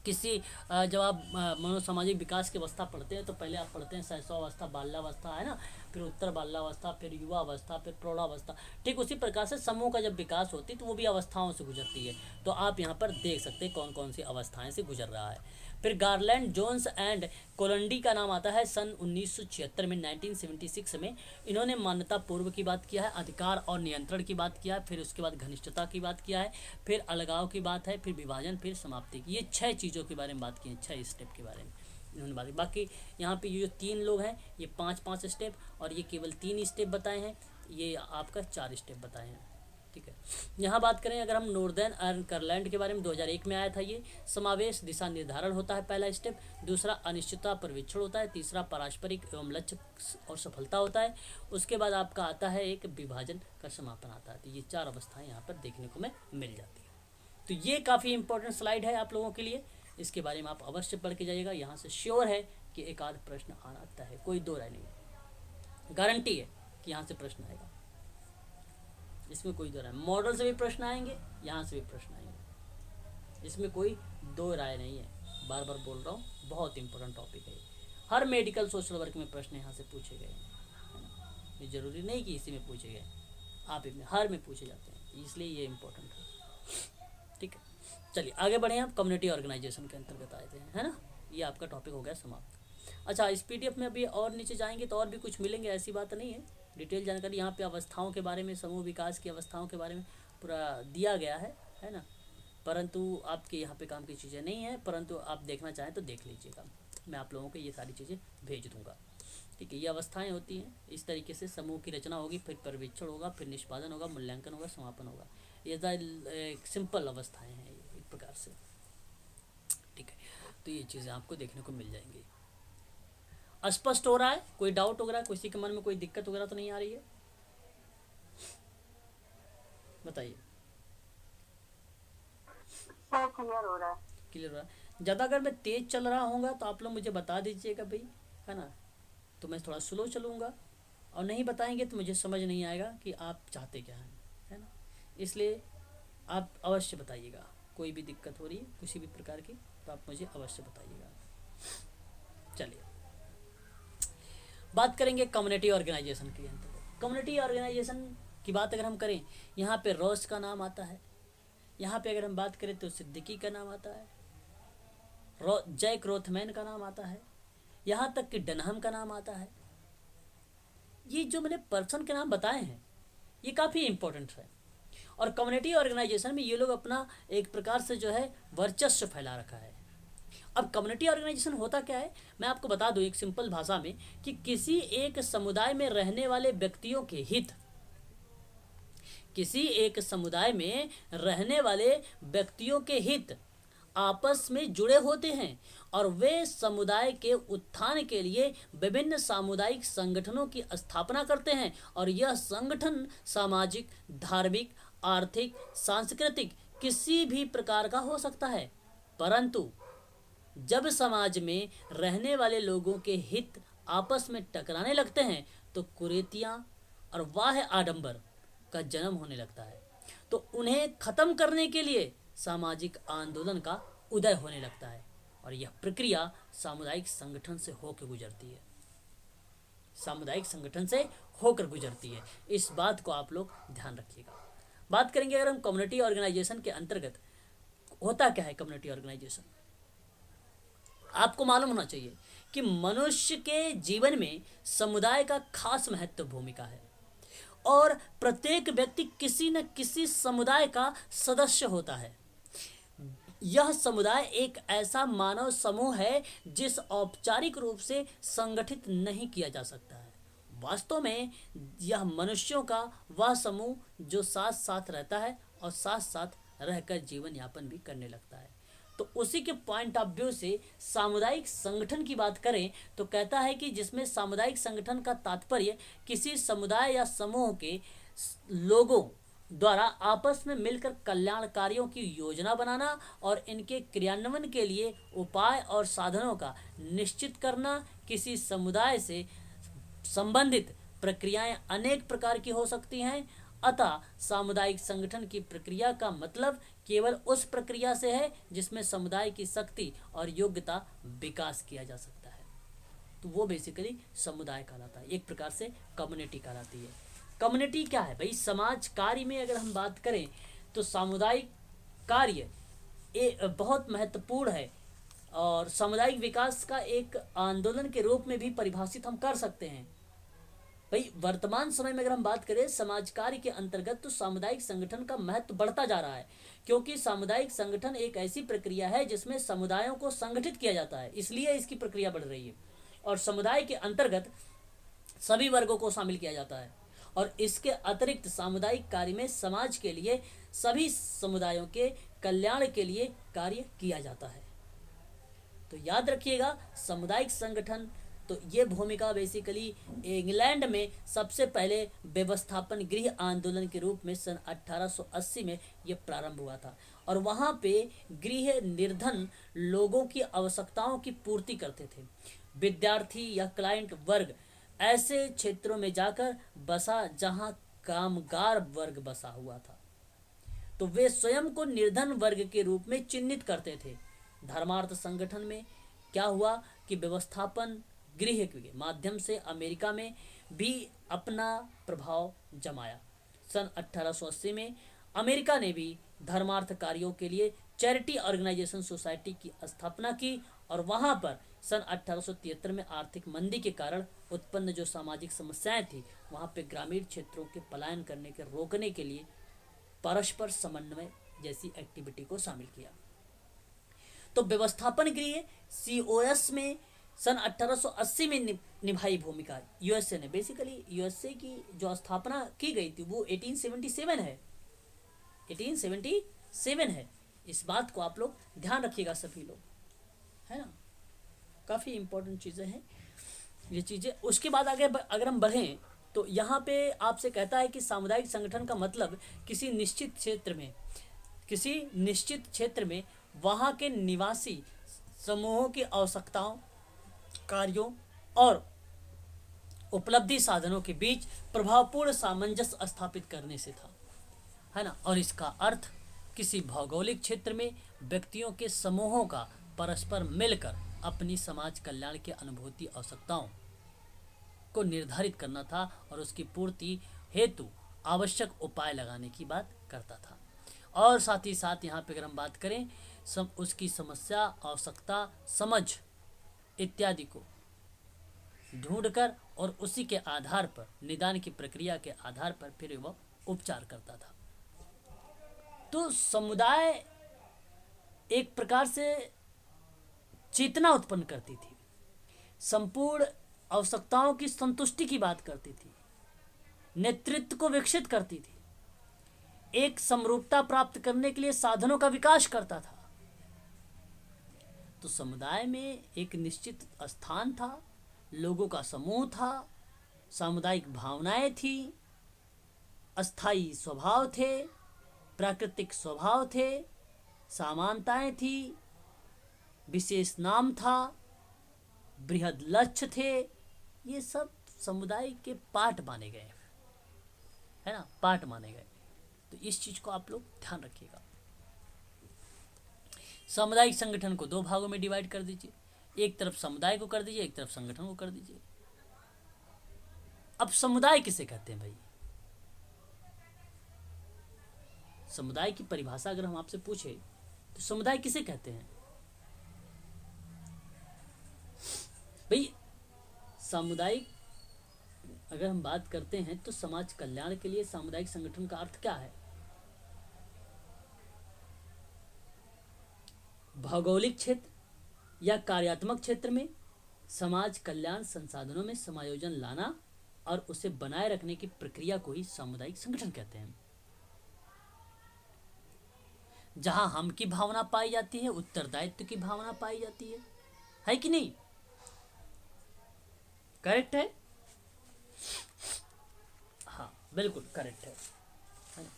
किसी जब आप मनोसामाजिक विकास की अवस्था पढ़ते हैं तो पहले आप पढ़ते हैं शैशवावस्था, बाल्यावस्था, है ना, फिर उत्तर बाल्यावस्था, फिर युवावस्था, फिर प्रौढ़ावस्था। ठीक उसी प्रकार से समूह का जब विकास होती है तो वो भी अवस्थाओं से गुजरती है। तो आप यहाँ पर देख सकते हैं कौन कौन सी अवस्थाएं से गुजर रहा है। फिर गारलैंड, जोन्स एंड कोलंडी का नाम आता है सन 1976 में, 1976 में। इन्होंने मान्यता पूर्व की बात किया है, अधिकार और नियंत्रण की बात किया है, फिर उसके बाद घनिष्ठता की बात किया है, फिर अलगाव की बात है, फिर विभाजन, फिर समाप्ति की। ये 6 चीज़ों के बारे में बात की है, 6 स्टेप के बारे में इन्होंने बात की। बाकी यहाँ पे ये जो 3 लोग हैं ये 5-5 स्टेप, और ये केवल 3 स्टेप बताए हैं, ये आपका 4 स्टेप बताए हैं। ठीक है, यहाँ बात करें अगर हम नॉर्दर्न आयरलैंड के बारे में, 2001 में आया था ये। समावेश, दिशा निर्धारण होता है पहला स्टेप। दूसरा अनिश्चितता पर्यवेक्षण होता है। तीसरा पारस्परिक एवं लक्ष्य और सफलता होता है। उसके बाद आपका आता है एक विभाजन का समापन आता है। तो ये 4 अवस्थाएं यहाँ पर देखने को मिल जाती है। तो ये काफ़ी इंपॉर्टेंट स्लाइड है आप लोगों के लिए, इसके बारे में आप अवश्य पढ़ के जाइएगा। यहाँ से श्योर है कि एक आध प्रश्न आना तय है, कोई दो राय नहीं है, गारंटी है कि यहाँ से प्रश्न आएगा, इसमें कोई दो राय। मॉडल से भी प्रश्न आएंगे, यहाँ से भी प्रश्न आएंगे, इसमें कोई दो राय नहीं है। बार बार बोल रहा हूँ, बहुत इंपॉर्टेंट टॉपिक है। हर मेडिकल सोशल वर्क में प्रश्न यहाँ से पूछे गए हैं, है ना। ये जरूरी नहीं कि इसी में पूछे गए, आप इसमें हर में पूछे जाते हैं, इसलिए ये इम्पोर्टेंट है। ठीक है, चलिए आगे बढ़े। आप कम्युनिटी ऑर्गेनाइजेशन के अंतर्गत आए थे, है ना। ये आपका टॉपिक हो गया समाप्त। अच्छा, इस पीडीएफ में अभी और नीचे जाएंगे तो और भी कुछ मिलेंगे, ऐसी बात नहीं है। डिटेल जानकारी यहाँ पे अवस्थाओं के बारे में, समूह विकास की अवस्थाओं के बारे में पूरा दिया गया है ना। परंतु आपके यहाँ पे काम की चीज़ें नहीं है, परंतु आप देखना चाहें तो देख लीजिएगा, मैं आप लोगों को ये सारी चीज़ें भेज दूँगा। ठीक है, ये अवस्थाएं होती हैं, इस तरीके से समूह की रचना होगी, फिर पर्यवेक्षण होगा, फिर निष्पादन होगा, मूल्यांकन होगा, समापन होगा। ये एक सिंपल अवस्थाएं हैं एक प्रकार से। ठीक है, तो ये चीज़ें आपको देखने को मिल जाएंगी। स्पष्ट हो रहा है? कोई डाउट वगैरह, किसी के मन में कोई दिक्कत वगैरह तो नहीं आ रही है? बताइए। क्लियर हो रहा है। क्लियर हो रहा है। ज़्यादा अगर मैं तेज चल रहा हूँगा तो आप लोग मुझे बता दीजिएगा भाई, है ना। तो मैं थोड़ा स्लो चलूँगा, और नहीं बताएंगे तो मुझे समझ नहीं आएगा कि आप चाहते क्या हैं, है ना। इसलिए आप अवश्य बताइएगा, कोई भी दिक्कत हो रही है किसी भी प्रकार की तो आप मुझे अवश्य बताइएगा। चलिए बात करेंगे कम्युनिटी ऑर्गेनाइजेशन के अंतर्गत। कम्युनिटी ऑर्गेनाइजेशन की बात अगर हम करें, यहाँ पे रॉस का नाम आता है। यहाँ पे अगर हम बात करें तो सिद्दीकी का नाम आता है, जैक रोथमैन का नाम आता है, यहाँ तक कि डनहम का नाम आता है। ये जो मैंने पर्सन के नाम बताए हैं ये काफ़ी इंपॉर्टेंट है। और कम्युनिटी ऑर्गेनाइजेशन में ये लोग अपना एक प्रकार से जो है वर्चस्व फैला रखा है। अब कम्युनिटी ऑर्गेनाइजेशन होता क्या है, मैं आपको बता दूं एक सिंपल भाषा में, कि किसी एक समुदाय में रहने वाले व्यक्तियों के हित, किसी एक समुदाय में रहने वाले व्यक्तियों के हित आपस में जुड़े होते हैं और वे समुदाय के उत्थान के लिए विभिन्न सामुदायिक संगठनों की स्थापना करते हैं। और यह संगठन सामाजिक, धार्मिक, आर्थिक, सांस्कृतिक किसी भी प्रकार का हो सकता है। परंतु जब समाज में रहने वाले लोगों के हित आपस में टकराने लगते हैं तो कुरीतियाँ और वाह आडंबर का जन्म होने लगता है। तो उन्हें खत्म करने के लिए सामाजिक आंदोलन का उदय होने लगता है, और यह प्रक्रिया सामुदायिक संगठन से होकर गुजरती है, सामुदायिक संगठन से होकर गुजरती है। इस बात को आप लोग ध्यान रखिएगा। बात करेंगे अगर हम कम्युनिटी ऑर्गेनाइजेशन के अंतर्गत, होता क्या है कम्युनिटी ऑर्गेनाइजेशन। आपको मालूम होना चाहिए कि मनुष्य के जीवन में समुदाय का खास महत्व भूमिका है, और प्रत्येक व्यक्ति किसी न किसी समुदाय का सदस्य होता है। यह समुदाय एक ऐसा मानव समूह है जिस औपचारिक रूप से संगठित नहीं किया जा सकता है। वास्तव में यह मनुष्यों का वह समूह जो साथ साथ रहता है और साथ साथ रहकर जीवन यापन भी करने लगता है। तो उसी के पॉइंट ऑफ व्यू से सामुदायिक संगठन की बात करें तो कहता है कि जिसमें सामुदायिक संगठन का तात्पर्य किसी समुदाय या समूह के लोगों द्वारा आपस में मिलकर कल्याण कार्यों की योजना बनाना और इनके क्रियान्वयन के लिए उपाय और साधनों का निश्चित करना। किसी समुदाय से संबंधित प्रक्रियाएं अनेक प्रकार की हो सकती हैं, अतः सामुदायिक संगठन की प्रक्रिया का मतलब केवल उस प्रक्रिया से है जिसमें समुदाय की शक्ति और योग्यता विकास किया जा सकता है। तो वो बेसिकली समुदाय कहलाता है, एक प्रकार से कम्युनिटी कहलाती है। कम्युनिटी क्या है भाई? समाज कार्य में अगर हम बात करें तो सामुदायिक कार्य बहुत महत्वपूर्ण है और सामुदायिक विकास का एक आंदोलन के रूप में भी परिभाषित हम कर सकते हैं। भाई वर्तमान समय में अगर हम बात करें समाज कार्य के अंतर्गत तो सामुदायिक संगठन का महत्व बढ़ता जा रहा है, क्योंकि सामुदायिक संगठन एक ऐसी प्रक्रिया है जिसमें समुदायों को संगठित किया जाता है, इसलिए इसकी प्रक्रिया बढ़ रही है। और समुदाय के अंतर्गत सभी वर्गों को शामिल किया जाता है और इसके अतिरिक्त सामुदायिक कार्य में समाज के लिए सभी समुदायों के कल्याण के लिए कार्य किया जाता है। तो याद रखिएगा सामुदायिक संगठन तो ये भूमिका बेसिकली इंग्लैंड में सबसे पहले व्यवस्थापन गृह आंदोलन के रूप में सन 1880 में ये प्रारंभ हुआ था और वहाँ पे गृह निर्धन लोगों की आवश्यकताओं की पूर्ति करते थे। विद्यार्थी या क्लाइंट वर्ग ऐसे क्षेत्रों में जाकर बसा जहाँ कामगार वर्ग बसा हुआ था, तो वे स्वयं को निर्धन वर्ग के रूप में चिन्हित करते थे। धर्मार्थ संगठन में क्या हुआ कि व्यवस्थापन गृह के माध्यम से अमेरिका में भी अपना प्रभाव जमाया। सन 1880 में अमेरिका ने भी धर्मार्थ कार्यों के लिए चैरिटी ऑर्गेनाइजेशन सोसाइटी की स्थापना की और वहां पर सन 1873 में आर्थिक मंदी के कारण उत्पन्न जो सामाजिक समस्याएं थी वहां पे ग्रामीण क्षेत्रों के पलायन करने के रोकने के लिए परस्पर समन्वय जैसी एक्टिविटी को शामिल किया। तो व्यवस्थापन गृह COS में सन 1880 में निभाई भूमिका यूएसए ने, बेसिकली यूएसए की जो स्थापना की गई थी वो 1877 है, 1877 है। इस बात को आप लोग ध्यान रखिएगा सभी लोग, है ना। काफ़ी इंपॉर्टेंट चीज़ें हैं ये चीज़ें। उसके बाद आगे अगर हम बढ़ें तो यहाँ पे आपसे कहता है कि सामुदायिक संगठन का मतलब किसी निश्चित क्षेत्र में वहाँ के निवासी समूहों की आवश्यकताओं, कार्यों और उपलब्धि साधनों के बीच प्रभावपूर्ण सामंजस्य स्थापित करने से था, है ना। और इसका अर्थ किसी भौगोलिक क्षेत्र में व्यक्तियों के समूहों का परस्पर मिलकर अपनी समाज कल्याण के अनुभूति आवश्यकताओं को निर्धारित करना था और उसकी पूर्ति हेतु आवश्यक उपाय लगाने की बात करता था। और साथ ही साथ यहाँ पे अगर हम बात करें उसकी समस्या, आवश्यकता, समझ इत्यादि को ढूंढकर और उसी के आधार पर निदान की प्रक्रिया के आधार पर फिर वह उपचार करता था। तो समुदाय एक प्रकार से चेतना उत्पन्न करती थी, संपूर्ण आवश्यकताओं की संतुष्टि की बात करती थी, नेतृत्व को विकसित करती थी, एक समरूपता प्राप्त करने के लिए साधनों का विकास करता था। तो समुदाय में एक निश्चित स्थान था, लोगों का समूह था, सामुदायिक भावनाएं थी, अस्थायी स्वभाव थे, प्राकृतिक स्वभाव थे, समानताएं थी, विशेष नाम था, बृहद लक्ष्य थे। ये सब समुदाय के पार्ट माने गए, है ना, पार्ट माने गए। तो इस चीज को आप लोग ध्यान रखिएगा। सामुदायिक संगठन को दो भागों में डिवाइड कर दीजिए, एक तरफ समुदाय को कर दीजिए, एक तरफ संगठन को कर दीजिए। अब समुदाय किसे कहते हैं भाई? समुदाय की परिभाषा अगर हम आपसे पूछे तो समुदाय किसे कहते हैं भाई? सामुदायिक अगर हम बात करते हैं तो समाज कल्याण के लिए सामुदायिक संगठन का अर्थ क्या है? भौगोलिक क्षेत्र या कार्यात्मक क्षेत्र में समाज कल्याण संसाधनों में समायोजन लाना और उसे बनाए रखने की प्रक्रिया को ही सामुदायिक संगठन कहते हैं। जहाँ हम की भावना पाई जाती है, उत्तरदायित्व की भावना पाई जाती है कि नहीं? करेक्ट है? हाँ, बिल्कुल करेक्ट है ना?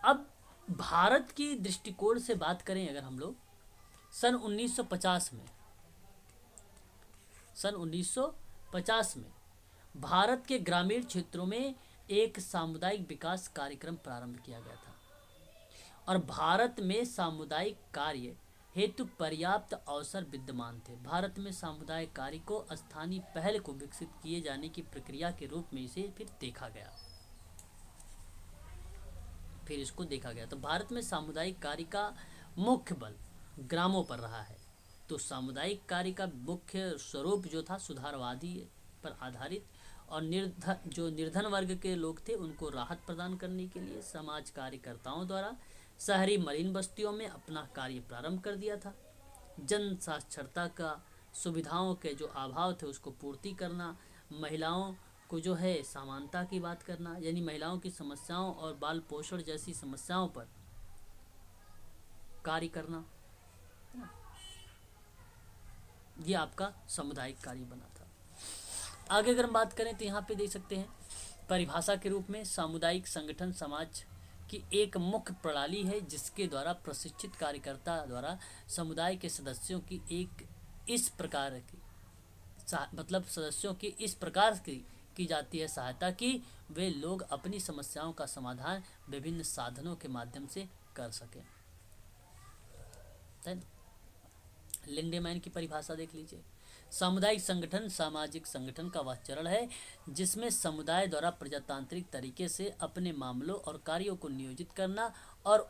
अब भारत की दृष्टिकोण से बात करें अगर हम लोग, सन 1950 में, सन 1950 में भारत के ग्रामीण क्षेत्रों में एक सामुदायिक विकास कार्यक्रम प्रारंभ किया गया था और भारत में सामुदायिक कार्य हेतु पर्याप्त अवसर विद्यमान थे। भारत में सामुदायिक कार्य को स्थानीय पहल को विकसित किए जाने की प्रक्रिया के रूप में इसे फिर देखा गया, फिर इसको देखा गया। तो भारत में सामुदायिक कार्य का मुख्य बल ग्रामों पर रहा है। तो सामुदायिक कार्य का मुख्य स्वरूप जो था सुधारवादी पर आधारित, और जो निर्धन वर्ग के लोग थे उनको राहत प्रदान करने के लिए समाज कार्यकर्ताओं द्वारा शहरी मलिन बस्तियों में अपना कार्य प्रारंभ कर दिया था। जन साक्षरता का सुविधाओं के जो अभाव थे उसको पूर्ति करना, महिलाओं को जो है समानता की बात करना, यानी महिलाओं की समस्याओं और बाल पोषण जैसी समस्याओं पर कार्य करना, ये आपका सामुदायिक कार्य बना था। आगे अगर हम बात करें तो यहाँ पे देख सकते हैं परिभाषा के रूप में सामुदायिक संगठन समाज की एक मुख्य प्रणाली है जिसके द्वारा प्रशिक्षित कार्यकर्ता द्वारा समुदाय के सदस्यों की एक इस प्रकार की मतलब सदस्यों की इस प्रकार की जाती है सहायता कि वे लोग अपनी समस्याओं का समाधान विभिन्न साधनों के माध्यम से कर सकें। लिंडेमैन की परिभाषा देख लीजिए। सामुदायिक संगठन सामाजिक संगठन का वह चरण है जिसमें समुदाय द्वारा प्रजातांत्रिक तरीके से अपने मामलों और कार्यों को नियोजित करना और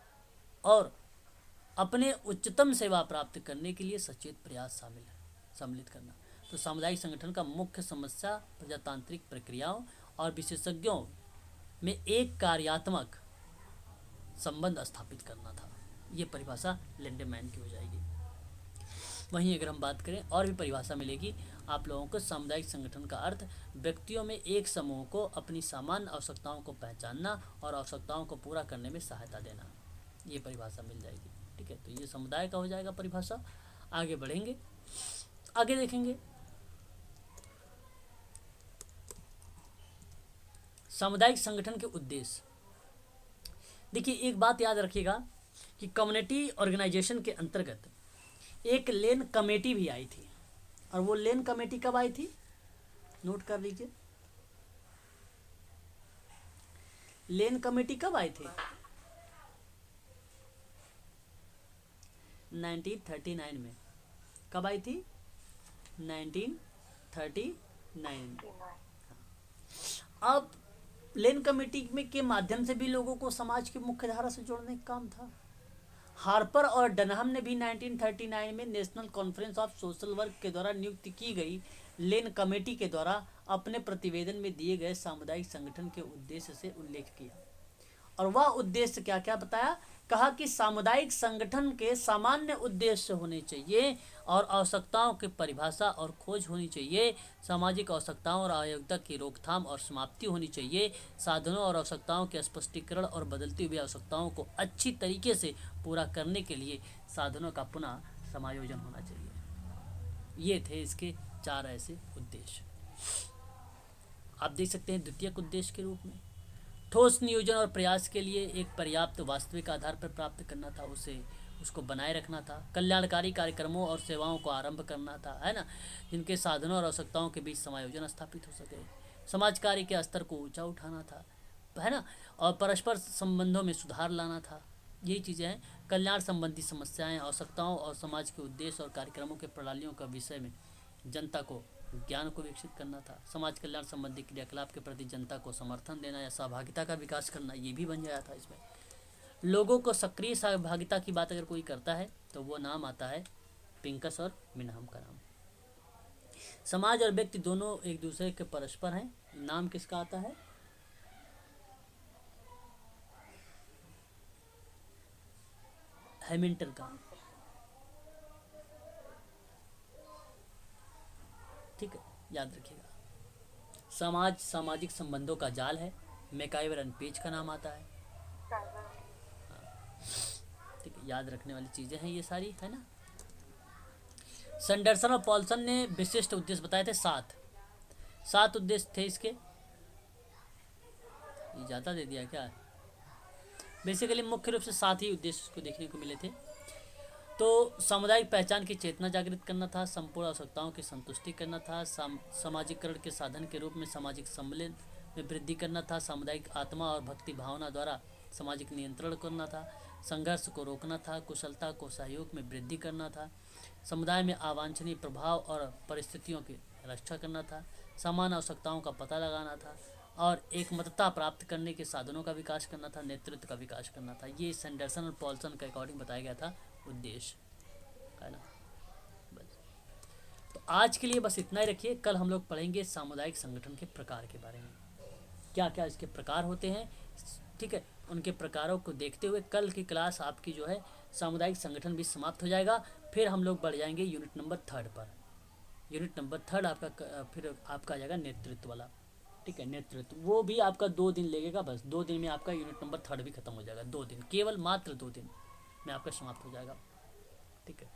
अपने उच्चतम सेवा प्राप्त करने के लिए सचेत प्रयास सम्मिलित करना। तो सामुदायिक संगठन का मुख्य समस्या प्रजातांत्रिक प्रक्रियाओं और विशेषज्ञों में एक कार्यात्मक संबंध स्थापित करना था। ये परिभाषा लिंडेमैन की हो जाएगी। वहीं अगर हम बात करें और भी परिभाषा मिलेगी आप लोगों को। सामुदायिक संगठन का अर्थ व्यक्तियों में एक समूह को अपनी सामान्य आवश्यकताओं को पहचानना और आवश्यकताओं को पूरा करने में सहायता देना, ये परिभाषा मिल जाएगी। ठीक है, तो ये समुदाय का हो जाएगा परिभाषा। आगे बढ़ेंगे, आगे देखेंगे सामुदायिक संगठन के उद्देश्य। देखिए एक बात याद रखिएगा कि कम्युनिटी ऑर्गेनाइजेशन के अंतर्गत एक लेन कमेटी भी आई थी, और वो लेन कमेटी कब आई थी नोट कर लीजिए। लेन कमेटी कब आई थी? 1939 में। कब आई थी? 1939। अब लेन कमेटी में के माध्यम से भी लोगों को समाज की मुख्य धारा से जोड़ने का काम था। हार्पर और डनहम ने भी 1939 में national conference of social work के द्वारा नियुक्त की गई लेन कमेटी के द्वारा अपने प्रतिवेदन में दिए गए सामुदायिक संगठन के उद्देश्य से उल्लेख किया। और वह उद्देश्य क्या क्या बताया? कहा कि सामुदायिक संगठन के सामान्य उद्देश्य होने चाहिए और आवश्यकताओं की परिभाषा और खोज होनी चाहिए। सामाजिक आवश्यकताओं और अयोग्यता की रोकथाम और समाप्ति होनी चाहिए। साधनों और आवश्यकताओं के स्पष्टीकरण और बदलती हुई आवश्यकताओं को अच्छी तरीके से पूरा करने के लिए साधनों का पुनः समायोजन होना चाहिए। ये थे इसके 4 ऐसे उद्देश्य। आप देख सकते हैं द्वितीयक उद्देश्य के रूप में ठोस नियोजन और प्रयास के लिए एक पर्याप्त वास्तविक आधार पर प्राप्त करना था, उसको बनाए रखना था। कल्याणकारी कार्यक्रमों और सेवाओं को आरंभ करना था, है ना, जिनके साधनों और आवश्यकताओं के बीच समायोजन स्थापित हो सके। समाज कार्य के स्तर को ऊंचा उठाना था, है ना, और परस्पर संबंधों में सुधार लाना था। यही चीज़ें हैं। कल्याण संबंधी समस्याएं, आवश्यकताओं और समाज के उद्देश्य और कार्यक्रमों के प्रणालियों का विषय में जनता को ज्ञान को विकसित करना था। समाज कल्याण संबंधी क्रियाकलाप के प्रति जनता को समर्थन देना या सहभागिता का विकास करना, ये भी बन जाया था इसमें। लोगों को सक्रिय सहभागिता की बात अगर कोई करता है तो वो नाम आता है पिंकस और मिनहम का नाम। समाज और व्यक्ति दोनों एक दूसरे के परस्पर हैं। नाम किसका आता है? हैमिल्टन का। ठीक है, याद रखिएगा। समाज सामाजिक संबंधों का जाल है। मैकाइवर एंड पेज का नाम आता है। ठीक है, याद रखने वाली चीज़ें हैं ये सारी, है ना। सैंडरसन और पॉल्सन ने विशिष्ट उद्देश्य बताए थे 7 उद्देश्य थे इसके। ये ज़्यादा दे दिया क्या? बेसिकली मुख्य रूप से 7 ही उद्देश्य को देखने को मिले थे। तो सामुदायिक पहचान की चेतना जागृत करना था, संपूर्ण आवश्यकताओं की संतुष्टि करना था, सामाजिकरण के साधन के रूप में सामाजिक सम्मिलन में वृद्धि करना था, सामुदायिक आत्मा और भक्ति भावना द्वारा सामाजिक नियंत्रण करना था, संघर्ष को रोकना था, कुशलता को सहयोग में वृद्धि करना था, समुदाय में अवांछनीय प्रभाव और परिस्थितियों की रक्षा करना था, समान आवश्यकताओं का पता लगाना था और एकमतता प्राप्त करने के साधनों का विकास करना था, नेतृत्व का विकास करना था। ये सैंडरसन और पॉल्सन के अकॉर्डिंग बताया गया था उद्देश्य, है ना। बस तो आज के लिए बस इतना ही रखिए। कल हम लोग पढ़ेंगे सामुदायिक संगठन के प्रकार के बारे में, क्या क्या इसके प्रकार होते हैं, ठीक है। उनके प्रकारों को देखते हुए कल की क्लास आपकी जो है सामुदायिक संगठन भी समाप्त हो जाएगा। फिर हम लोग बढ़ जाएंगे यूनिट नंबर 3 पर। यूनिट नंबर 3 आपका फिर आपका आ जाएगा नेतृत्व वाला, ठीक है। नेतृत्व वो भी आपका 2 दिन लगेगा, बस 2 दिन में आपका यूनिट नंबर 3 भी खत्म हो जाएगा। 2 दिन, केवल मात्र 2 दिन में आपका समाप्त हो जाएगा, ठीक है।